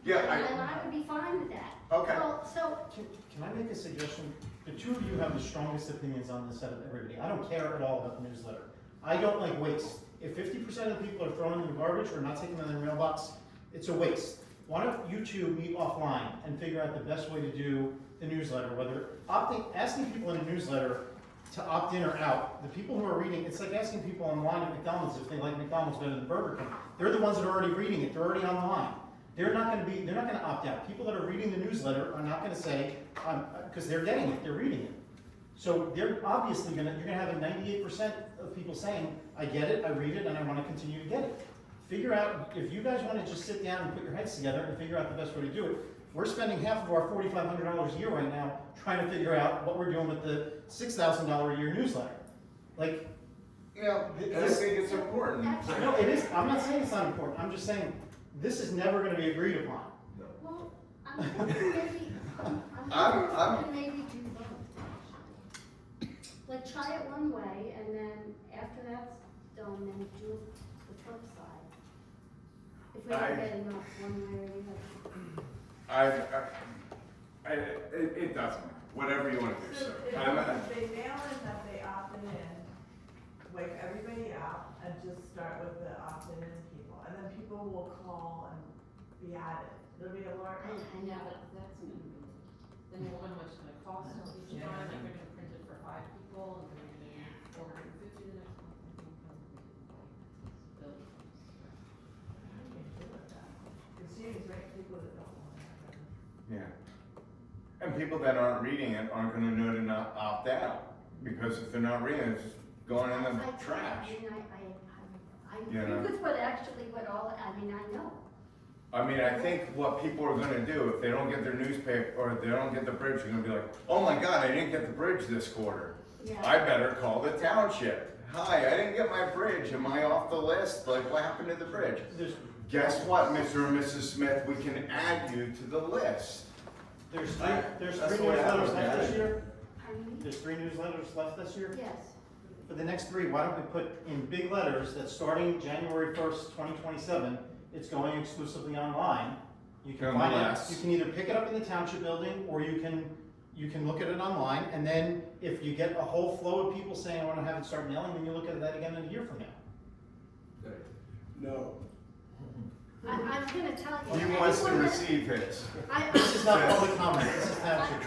Yeah, And I would be fine with that. Okay. Well, so, Can I make a suggestion? The two of you have the strongest opinions on this out of everybody. I don't care at all about the newsletter. I don't like waste. If 50% of the people are throwing in the garbage or not taking them in their mailbox, it's a waste. Why don't you two meet offline and figure out the best way to do the newsletter, whether asking people in a newsletter to opt in or out. The people who are reading, it's like asking people online at McDonald's if they like McDonald's better than Burger King. They're the ones that are already reading it, they're already online. They're not gonna opt out. People that are reading the newsletter are not gonna say, because they're getting it, they're reading it. So they're obviously you're gonna have a 98% of people saying, I get it, I read it, and I wanna continue to get it. Figure out, if you guys wanna just sit down and put your heads together and figure out the best way to do it. We're spending half of our $4,500 a year right now trying to figure out what we're doing with the $6,000 a year newsletter. Like, Yeah, I think it's important. no, it is, I'm not saying it's not important, I'm just saying, this is never gonna be agreed upon. well, I'm thinking maybe, I'm maybe do both. Like, try it one way, and then after that's done, then do the flip side. If we don't get enough one way or the other. It doesn't, whatever you want to do, So so. if they mail in that they opted in, wake everybody out and just start with the opted in people. I and then people will call and be added. It'll be a large. I know. That's me. Then you wonder how much it's gonna cost each Yeah. time, like we're gonna print it for 5 people, and then we're gonna need 450 the next month. Bill. The series, right, people that don't want to have it. Yeah. And people that aren't reading it aren't gonna know to not opt out, because if they're not reading it, it's just going in the trash. I You know. agree with what all, I mean, I know. I mean, I think what people are gonna do, if they don't get their newspaper, or if they don't get the bridge, they're gonna be like, oh my God, I didn't get the bridge this quarter. Yeah. I better call the township. Hi, I didn't get my bridge, am I off the list? Like, what happened to the bridge? Guess what, Mr. and Mrs. Smith, we can add you to the list. There's That's three the way I newsletters look at left this it. year? Pardon me? There's 3 newsletters left this year? Yes. For the next 3, why don't we put in big letters that starting January 1st, 2027, it's going exclusively online. You can find it, you can either pick it up in the township building, or you can look at it online, and then if you get a whole flow of people saying, I wanna have it start mailing, then you look at that again in a year from now. Good. No. I'm gonna tell you. He I wants just to wanna- receive his. This is not public comment, this is township.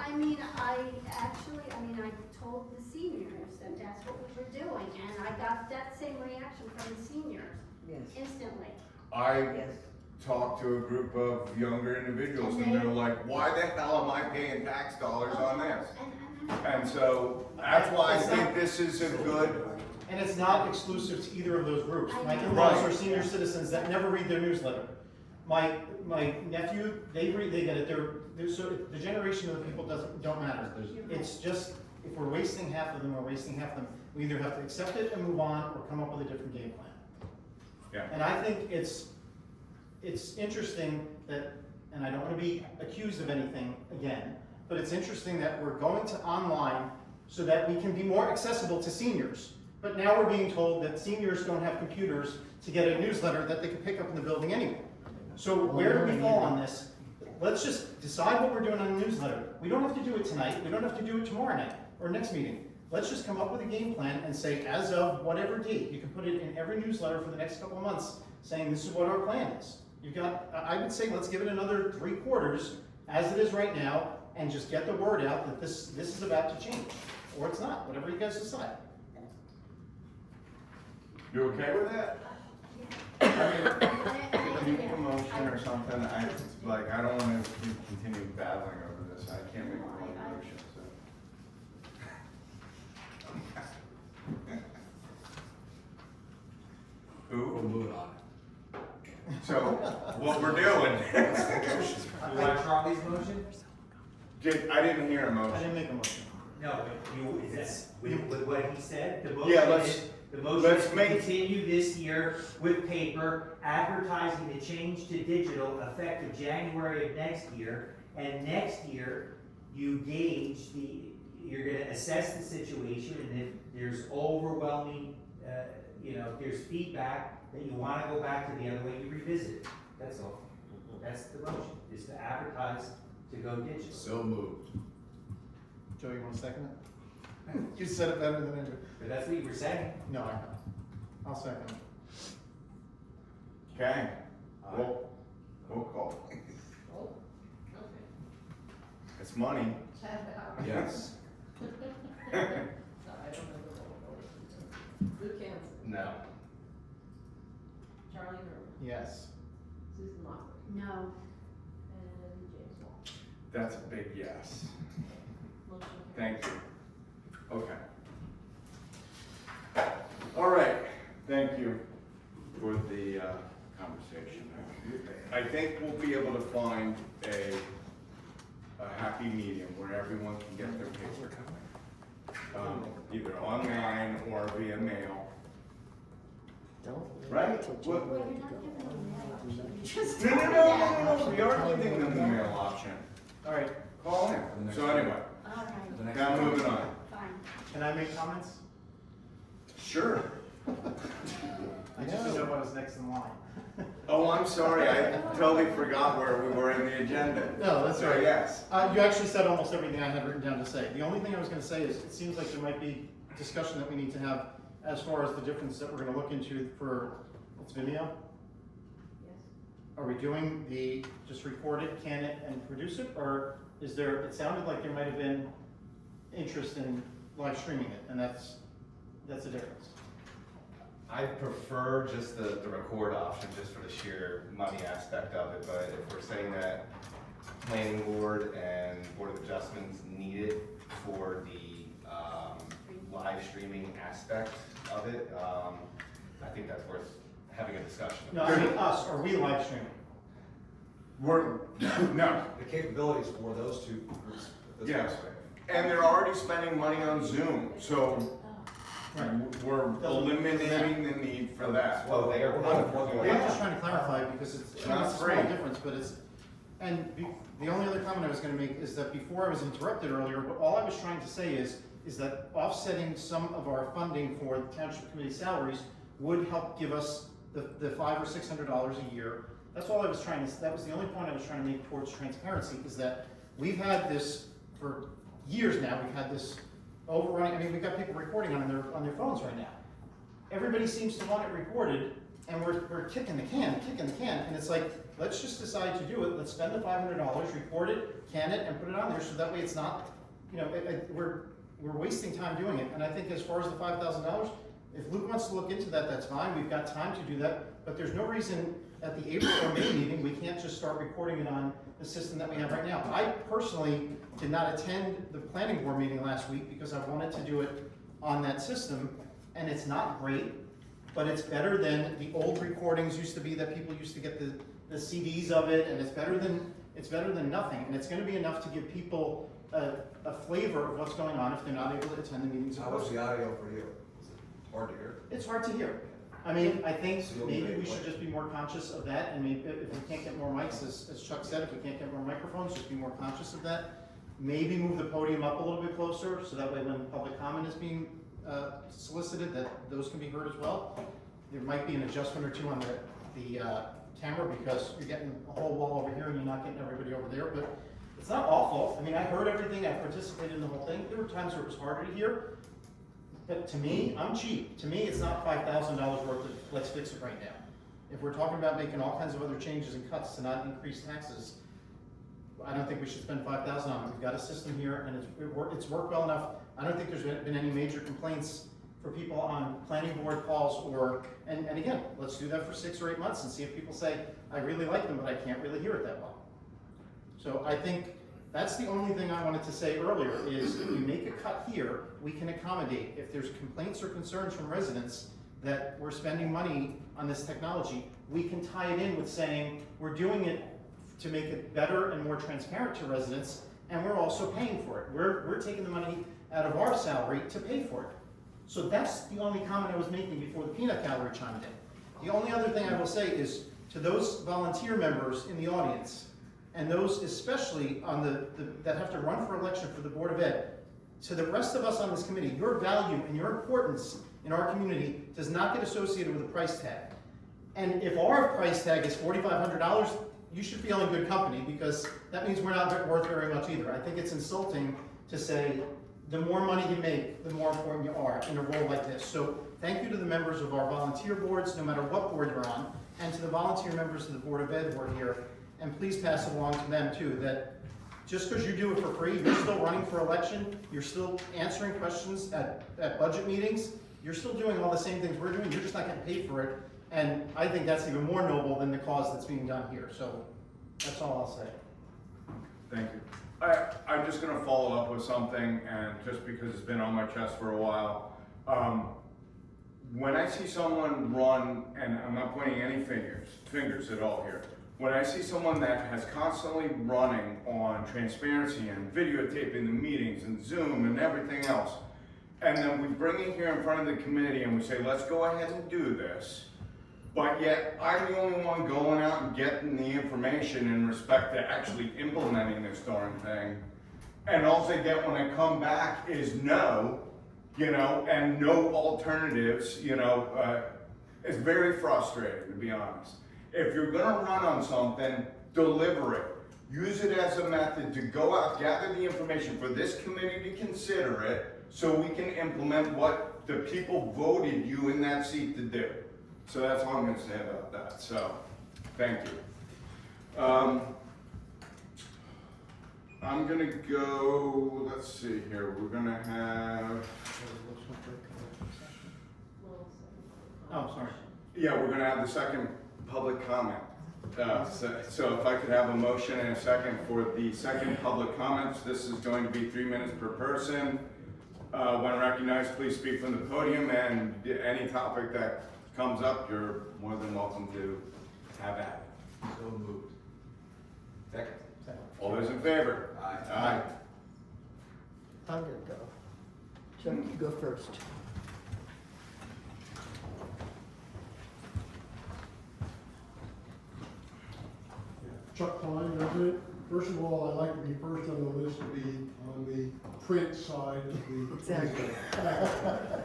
I told the seniors that that's what we were doing, and I got that same reaction from the seniors Yes. instantly. I Yes. talked to a group of younger individuals, and they're like, why the hell am I paying tax dollars on this? And so, that's why I think this is a good, And it's not exclusive to either of those groups. My I know. in-laws are senior citizens that never read their newsletter. My nephew, they get it, so the generation of the people don't matter. It's just, if we're wasting half of them, we're wasting half of them. We either have to accept it and move on, or come up with a different game plan. Yeah. And I think it's interesting that, and I don't wanna be accused of anything again, but it's interesting that we're going to online so that we can be more accessible to seniors. But now we're being told that seniors don't have computers to get a newsletter that they can pick up in the building anyway. So where do we fall on this? Let's just decide what we're doing on the newsletter. We don't have to do it tonight, we don't have to do it tomorrow night, or next meeting. Let's just come up with a game plan and say, as of whatever date, you can put it in every newsletter for the next couple of months, saying this is what our plan is. You've got, I would say, let's give it another 3 quarters, as it is right now, and just get the word out that this is about to change. Or it's not, whatever you guys decide. you okay with that? I mean, you make a motion or something, I don't wanna continue battling over this, I can't make a motion, so. We'll Who? move on. So, what we're doing. You want Charlie's motion? I didn't hear a I motion. didn't make a motion. No, with what he said, the Yeah, motion let's- is, the motion let's is to make- continue this year with paper, advertising the change to digital effective January of next year. And next year, you gauge you're gonna assess the situation, and if there's overwhelming, if there's feedback that you wanna go back to the other way, you revisit it. That's all. That's the motion, is to advertise to go digital. So moved. Joe, you want to second it? You said it better than I do. But that's what you were saying. No, I'll second it. Okay, roll call. Oh, okay. It's money. Yes. No, I don't know the role. Luke Hanson, No. Charlie Herman, Yes. Susan Lockwood, No. and James Wall. That's a big yes. Motion carries. Thank you. Okay. All right, thank you for the conversation. I think we'll be able to find a happy medium where everyone can get their paper. Either online or via mail. Right? What- Well, you're not giving them that option. Just No, tell no, them no, that. no, no, we are giving them the mail option. All right, Call in. So anyway, All right, The next now one. moving on. fine. can I make comments? Sure. I just didn't know what was next in line. Oh, I'm sorry, I totally forgot where we were in the agenda. No, that's So, all right. yes. You actually said almost everything I had written down to say. The only thing I was gonna say is, it seems like there might be discussion that we need to have as far as the difference that we're gonna look into for It's Vimeo? Yes. Are we doing the, just record it, can it, and produce it? Or is there, it sounded like there might have been interest in live streaming it, and that's a difference. I prefer just the record option, just for the sheer money aspect of it, but if we're saying that planning board and board of adjustments need it for the live streaming aspect of it, I think that's worth having a discussion No, about. I mean us, are we live streaming? No, The capabilities for those two groups. at this Yes. point. and they're already spending money on Zoom, so we're eliminating the need for that. Well, they are. I'm just trying to clarify because it's Not a small free. difference, but it's, and the only other comment I was gonna make is that before I was interrupted earlier, but all I was trying to say is that offsetting some of our funding for the township committee salaries would help give us the $500 or $600 a year. That's all I was trying to, that was the only point I was trying to make towards transparency, is that we've had this for years now, we've had this overrunning, I mean, we've got people recording on their phones right now. Everybody seems to want it recorded, and we're kicking the can, and it's like, let's just decide to do it, let's spend the $500, record it, can it, and put it on there, so that way it's not, you know, we're wasting time doing it. And I think as far as the $5,000, if Luke wants to look into that, that's fine, we've got time to do that, but there's no reason at the April or May meeting, we can't just start recording it on the system that we have right now. I personally did not attend the planning board meeting last week because I wanted to do it on that system, and it's not great, but it's better than the old recordings used to be that people used to get the CDs of it, and it's better than nothing, and it's gonna be enough to give people a flavor of what's going on if they're not able to attend the meetings in How was person. the audio for you? Is it hard to hear? It's hard to hear. I mean, I think So you'll maybe be we like- should just be more conscious of that, and maybe if we can't get more mics, as Chuck said, if we can't get more microphones, just be more conscious of that. Maybe move the podium up a little bit closer, so that way when public comment is being solicited, that those can be heard as well. There might be an adjustment or two on the camera, because you're getting a whole wall over here and you're not getting everybody over there, but it's not awful. I mean, I heard everything, I participated in the whole thing. There were times where it was harder to hear, but to me, I'm cheap. To me, it's not $5,000 worth of, let's fix it right now. If we're talking about making all kinds of other changes and cuts to not increase taxes, I don't think we should spend $5,000 on it. We've got a system here, and it's worked well enough. I don't think there's been any major complaints for people on planning board calls and again, let's do that for 6 or 8 months and see if people say, I really like them, but I can't really hear it that well. So I think that's the only thing I wanted to say earlier, is if we make a cut here, we can accommodate. If there's complaints or concerns from residents that we're spending money on this technology, we can tie it in with saying, we're doing it to make it better and more transparent to residents, and we're also paying for it. We're taking the money out of our salary to pay for it. So that's the only comment I was making before the peanut gallery chimed in. The only other thing I will say is, to those volunteer members in the audience, and those especially on that have to run for election for the Board of Ed, to the rest of us on this committee, your value and your importance in our community does not get associated with a price tag. And if our price tag is $4,500, you should feel in good company, because that means we're not worth very much either. I think it's insulting to say, the more money you make, the more important you are in a role like this. So thank you to the members of our volunteer boards, no matter what board you're on, and to the volunteer members of the Board of Ed who are here. And please pass it along to them too, that just because you do it for free, you're still running for election, you're still answering questions at budget meetings, you're still doing all the same things we're doing, you're just not getting paid for it. And I think that's even more noble than the cause that's being done here. So that's all I'll say. Thank you. I'm just gonna follow up with something, and just because it's been on my chest for a while. When I see someone run, and I'm not pointing any fingers at all here. When I see someone that has constantly running on transparency and videotaping the meetings and Zoom and everything else, and then we bring it here in front of the committee and we say, let's go ahead and do this. But yet, I'm the only one going out and getting the information in respect to actually implementing this darn thing. And all they get when I come back is no, and no alternatives, it's very frustrating, to be honest. If you're gonna run on something, deliver it. Use it as a method to go out, gather the information for this committee to consider it, so we can implement what the people voted you in that seat to do. So that's all I'm gonna say about that, so, thank you. I'm gonna go, let's see here, we're gonna have, Oh, sorry. yeah, we're gonna have the second public comment. So if I could have a motion and a second for the second public comments, this is going to be 3 minutes per person. When recognized, please speak from the podium, and any topic that comes up, you're more than welcome to have at it. So moved. Second. All those in favor? Aye. I'm gonna go. Chuck, you go first. Chuck Klein, resident. First of all, I'd like to be first on the list to be on the print side of the. Exactly.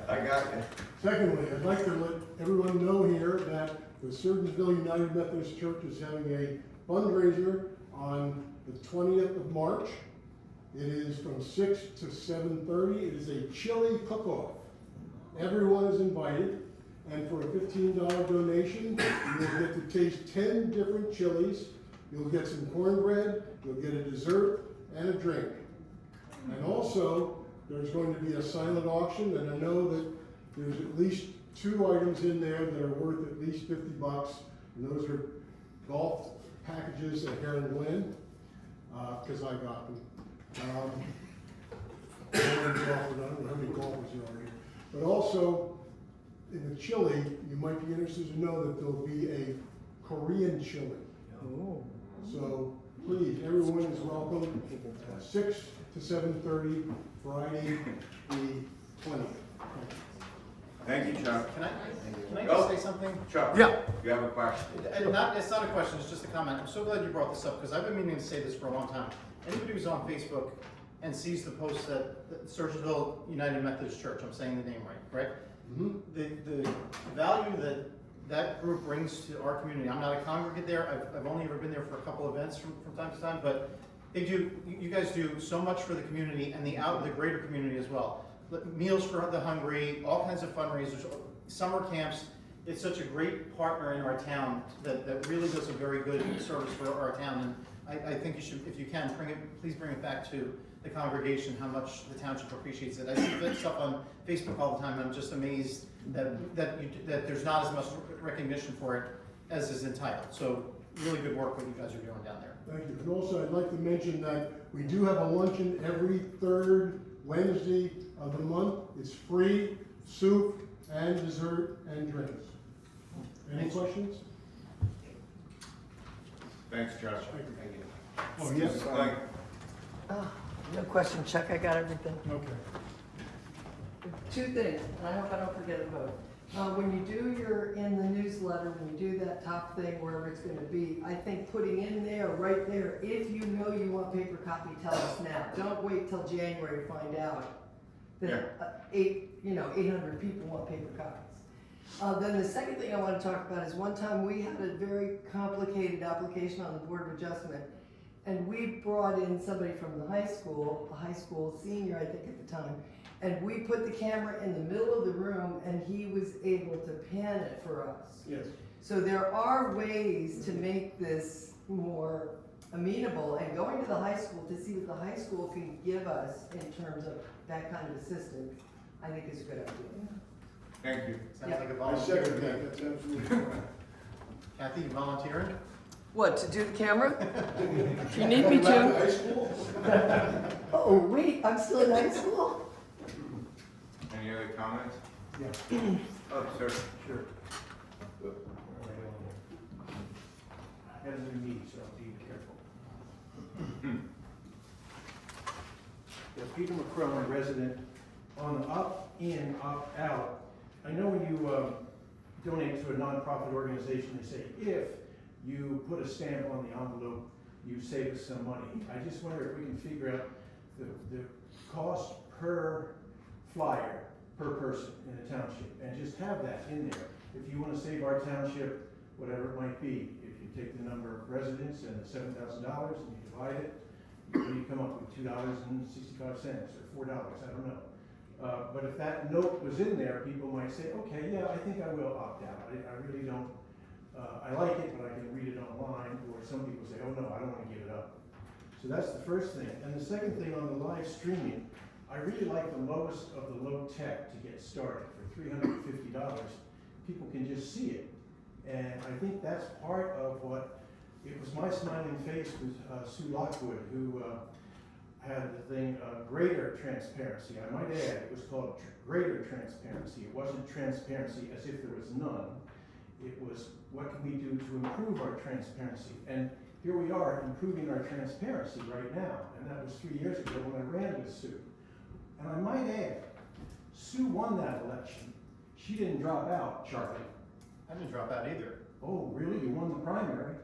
I got you. Secondly, I'd like to let everyone know here that the Surgeonsville United Methodist Church is having a fundraiser on the 20th of March. It is from 6 to 7:30. It is a chili cook-off. Everyone is invited, and for a $15 donation, you will get to taste 10 different chilies. You'll get some cornbread, you'll get a dessert, and a drink. And also, there's going to be a silent auction, and I know that there's at least 2 items in there that are worth at least $50, and those are golf packages at Heron Glen, because I got them. I don't know how many golfers there are here. But also, in the chili, you might be interested to know that there'll be a Korean chili. Oh. So please, everyone is welcome, 6 to 7:30, Friday, the 20th. Thank you, Chuck. Can I just say something? Chuck? Yeah. You have a question? It's not a question, it's just a comment. I'm so glad you brought this up, because I've been meaning to say this for a long time. Anybody who's on Facebook and sees the post that Surgeonsville United Methodist Church, I'm saying the name right? Mhm. The value that group brings to our community, I'm not a congregant there, I've only ever been there for a couple events from time to time, but you guys do so much for the community and the greater community as well. Meals for the hungry, all kinds of fundraisers, summer camps. It's such a great partner in our town that really does a very good service for our town. And I think you should, if you can, please bring it back to the congregation, how much the township appreciates it. I see that stuff on Facebook all the time, and I'm just amazed that there's not as much recognition for it as is entitled. So really good work what you guys are doing down there. Thank you. And also, I'd like to mention that we do have a luncheon every 3rd Wednesday of the month. It's free, soup and dessert and drinks. Any questions? Thanks, Chuck. Thank you. Oh, yes. No question, Chuck, I got everything. Okay. 2 things, and I hope I don't forget it both. When you do in the newsletter, when you do that top thing, wherever it's gonna be, I think putting in there, right there, if you know you want paper copy, tell us now. Don't wait till January to find out that 800 people want paper copies. Then the second thing I want to talk about is one time we had a very complicated application on the Board of Adjustment, and we brought in somebody from the high school senior, I think at the time, and we put the camera in the middle of the room, and he was able to pan it for us. Yes. So there are ways to make this more amenable, and going to the high school to see what the high school can give us in terms of that kind of assistance, I think is a good idea. Thank you. Sounds like a I volunteer. second that. That's absolutely correct. Kathy, you volunteering? What, to do the camera? If you need me to. High school? Oh, wait, I'm still in high school? Any other comments? Yeah. Oh, sir. Sure. Had a new knee, so be careful. Yeah, Peter McCrone, resident, on the up, in, up, out. I know when you donate to a nonprofit organization, they say, if you put a stamp on the envelope, you save us some money. I just wonder if we can figure out the cost per flyer, per person in a township, and just have that in there. If you want to save our township, whatever it might be, if you take the number of residents and the $7,000 and you divide it, you come up with $2.65 or $4, I don't know. But if that note was in there, people might say, okay, yeah, I think I will opt out. I really don't, I like it, but I can read it online. Or some people say, oh no, I don't want to give it up. So that's the first thing. And the second thing on the live streaming, I really like the lowest of the low tech to get started. For $350, people can just see it. And I think that's part of what, it was my smiling face with Sue Lockwood, who had the thing, greater transparency. I might add, it was called greater transparency. It wasn't transparency as if there was none. It was, what can we do to improve our transparency? And here we are improving our transparency right now. And that was 3 years ago when I ran with Sue. And I might add, Sue won that election. She didn't drop out, Charlie. I didn't drop out either. Oh, really? You won the primary?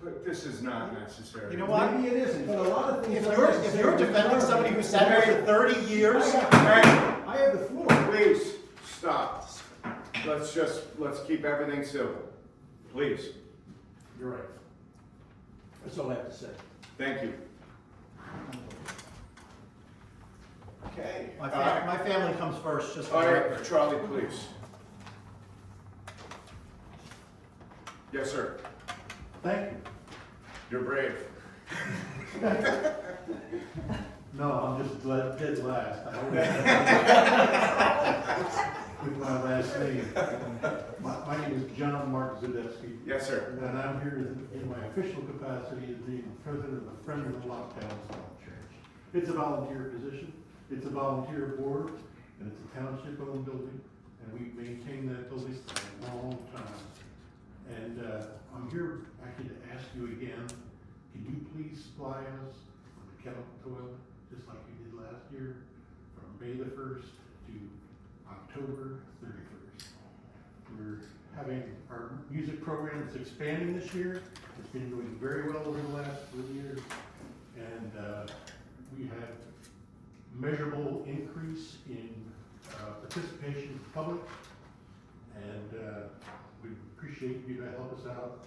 But this is not necessary. You know what? Maybe it isn't, but a lot of things. If are you're necessary. defending somebody who sat there for 30 years, I have the floor. Please, stop. Let's keep everything civil. Please. You're right. That's all I have to say. Thank you. Okay. my family comes first, just All for the right, record. Charlie, please. Yes, sir. Thank you. You're brave. No, I'm just dead last. With my last name. My name is John Mark Zadetsky. Yes, sir. And I'm here in my official capacity as being president of the Friends of the Lockdown Small Church. It's a volunteer position, it's a volunteer board, and it's a township-owned building, and we've maintained that building for a long time. And I'm here actually to ask you again, can you please supply us with a chemical toilet, just like you did last year, from May the 1st to October 31st. We're having our music program that's expanding this year. It's been doing very well over the last 3 years. And we had measurable increase in participation of the public. And we appreciate you to help us out.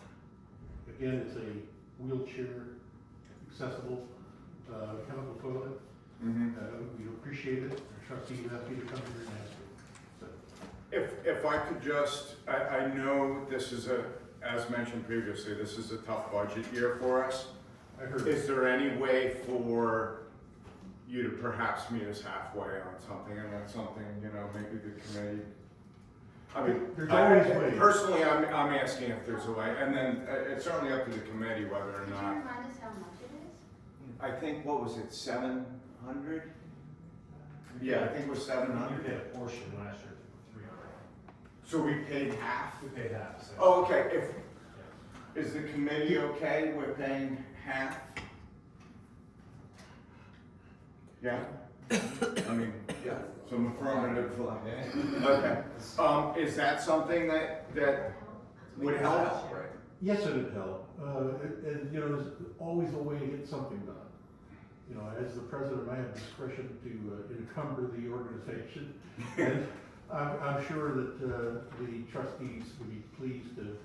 Again, it's a wheelchair accessible chemical toilet. We appreciate it. Our trustees asked you to come here and ask it. If I could just, I know this is as mentioned previously, this is a tough budget year for us. I heard. Is there any way for you to perhaps meet us halfway on something, and then something, maybe the committee? I mean, There's always ways. Personally, I'm asking if there's a way, and then it's certainly up to the committee whether or Could you not. remind us how much it is? I think, what was it, 700? Yeah, I think it was 700. paid a portion last year, 300. So we paid half? We paid half, so. Oh, okay, is the committee okay with paying half? Yeah? I mean, yeah, some affirmative, okay. Is that something that would help? Yes, it would help. And there's always a way to get something done. As the president, I have discretion to encumber the organization. And I'm sure that the trustees would be pleased to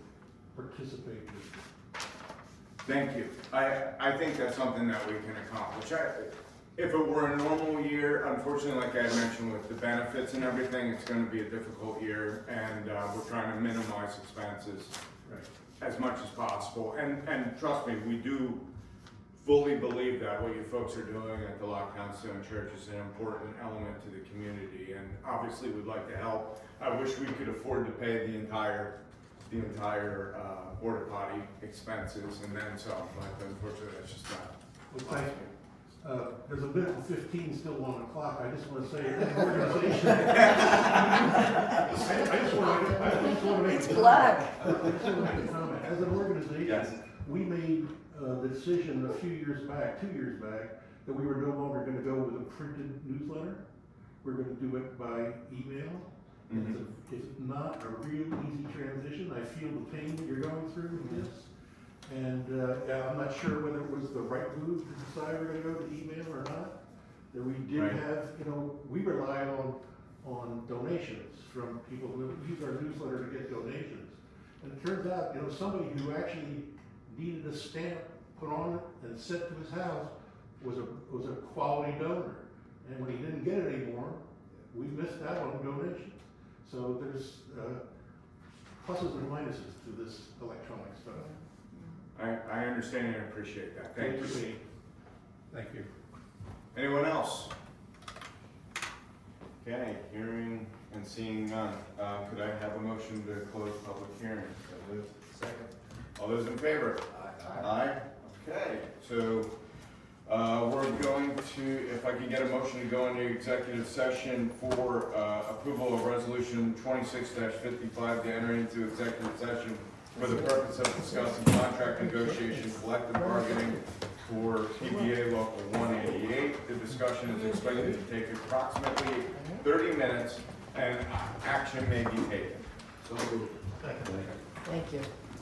participate with you. Thank you. I think that's something that we can accomplish. If it were a normal year, unfortunately, like I mentioned with the benefits and everything, it's going to be a difficult year, and we're trying to minimize expenses as much as possible. And trust me, we do fully believe that what you folks are doing at the Lockdown Stone Church is an important element to the community, and obviously we'd like to help. I wish we could afford to pay the entire porta potty expenses and then some, but unfortunately that's just not. Well, thank you. There's a minute and 15 still on the clock. I just want to say, as an organization, I just want to make. It's black. I just want to make a comment. As an organization, we made the decision a few years back, 2 years back, that we were no longer going to go with a printed newsletter. We're going to do it by email. It's not a real easy transition. I feel the pain that you're going through with this. And I'm not sure whether it was the right move to decide we're going to go to email or not. That we did have, we rely on donations from people who use our newsletter to get donations. And it turns out, somebody who actually needed a stamp put on it and sent to his house was a quality donor. And when he didn't get it anymore, we missed out on donations. So there's pluses and minuses to this electronic stuff. I understand and appreciate that. Thank you. Thank you. Anyone else? Okay, hearing and seeing none. Could I have a motion to close public hearing? Second. All those in favor? Aye. Okay, so, we're going to, if I could get a motion to go into executive session for, approval of resolution 26-55 to enter into executive session for the purpose of discussing contract negotiation, collective bargaining for PBA Local 188. The discussion is expected to take approximately 30 minutes and action may be taken. So moved. Thank you.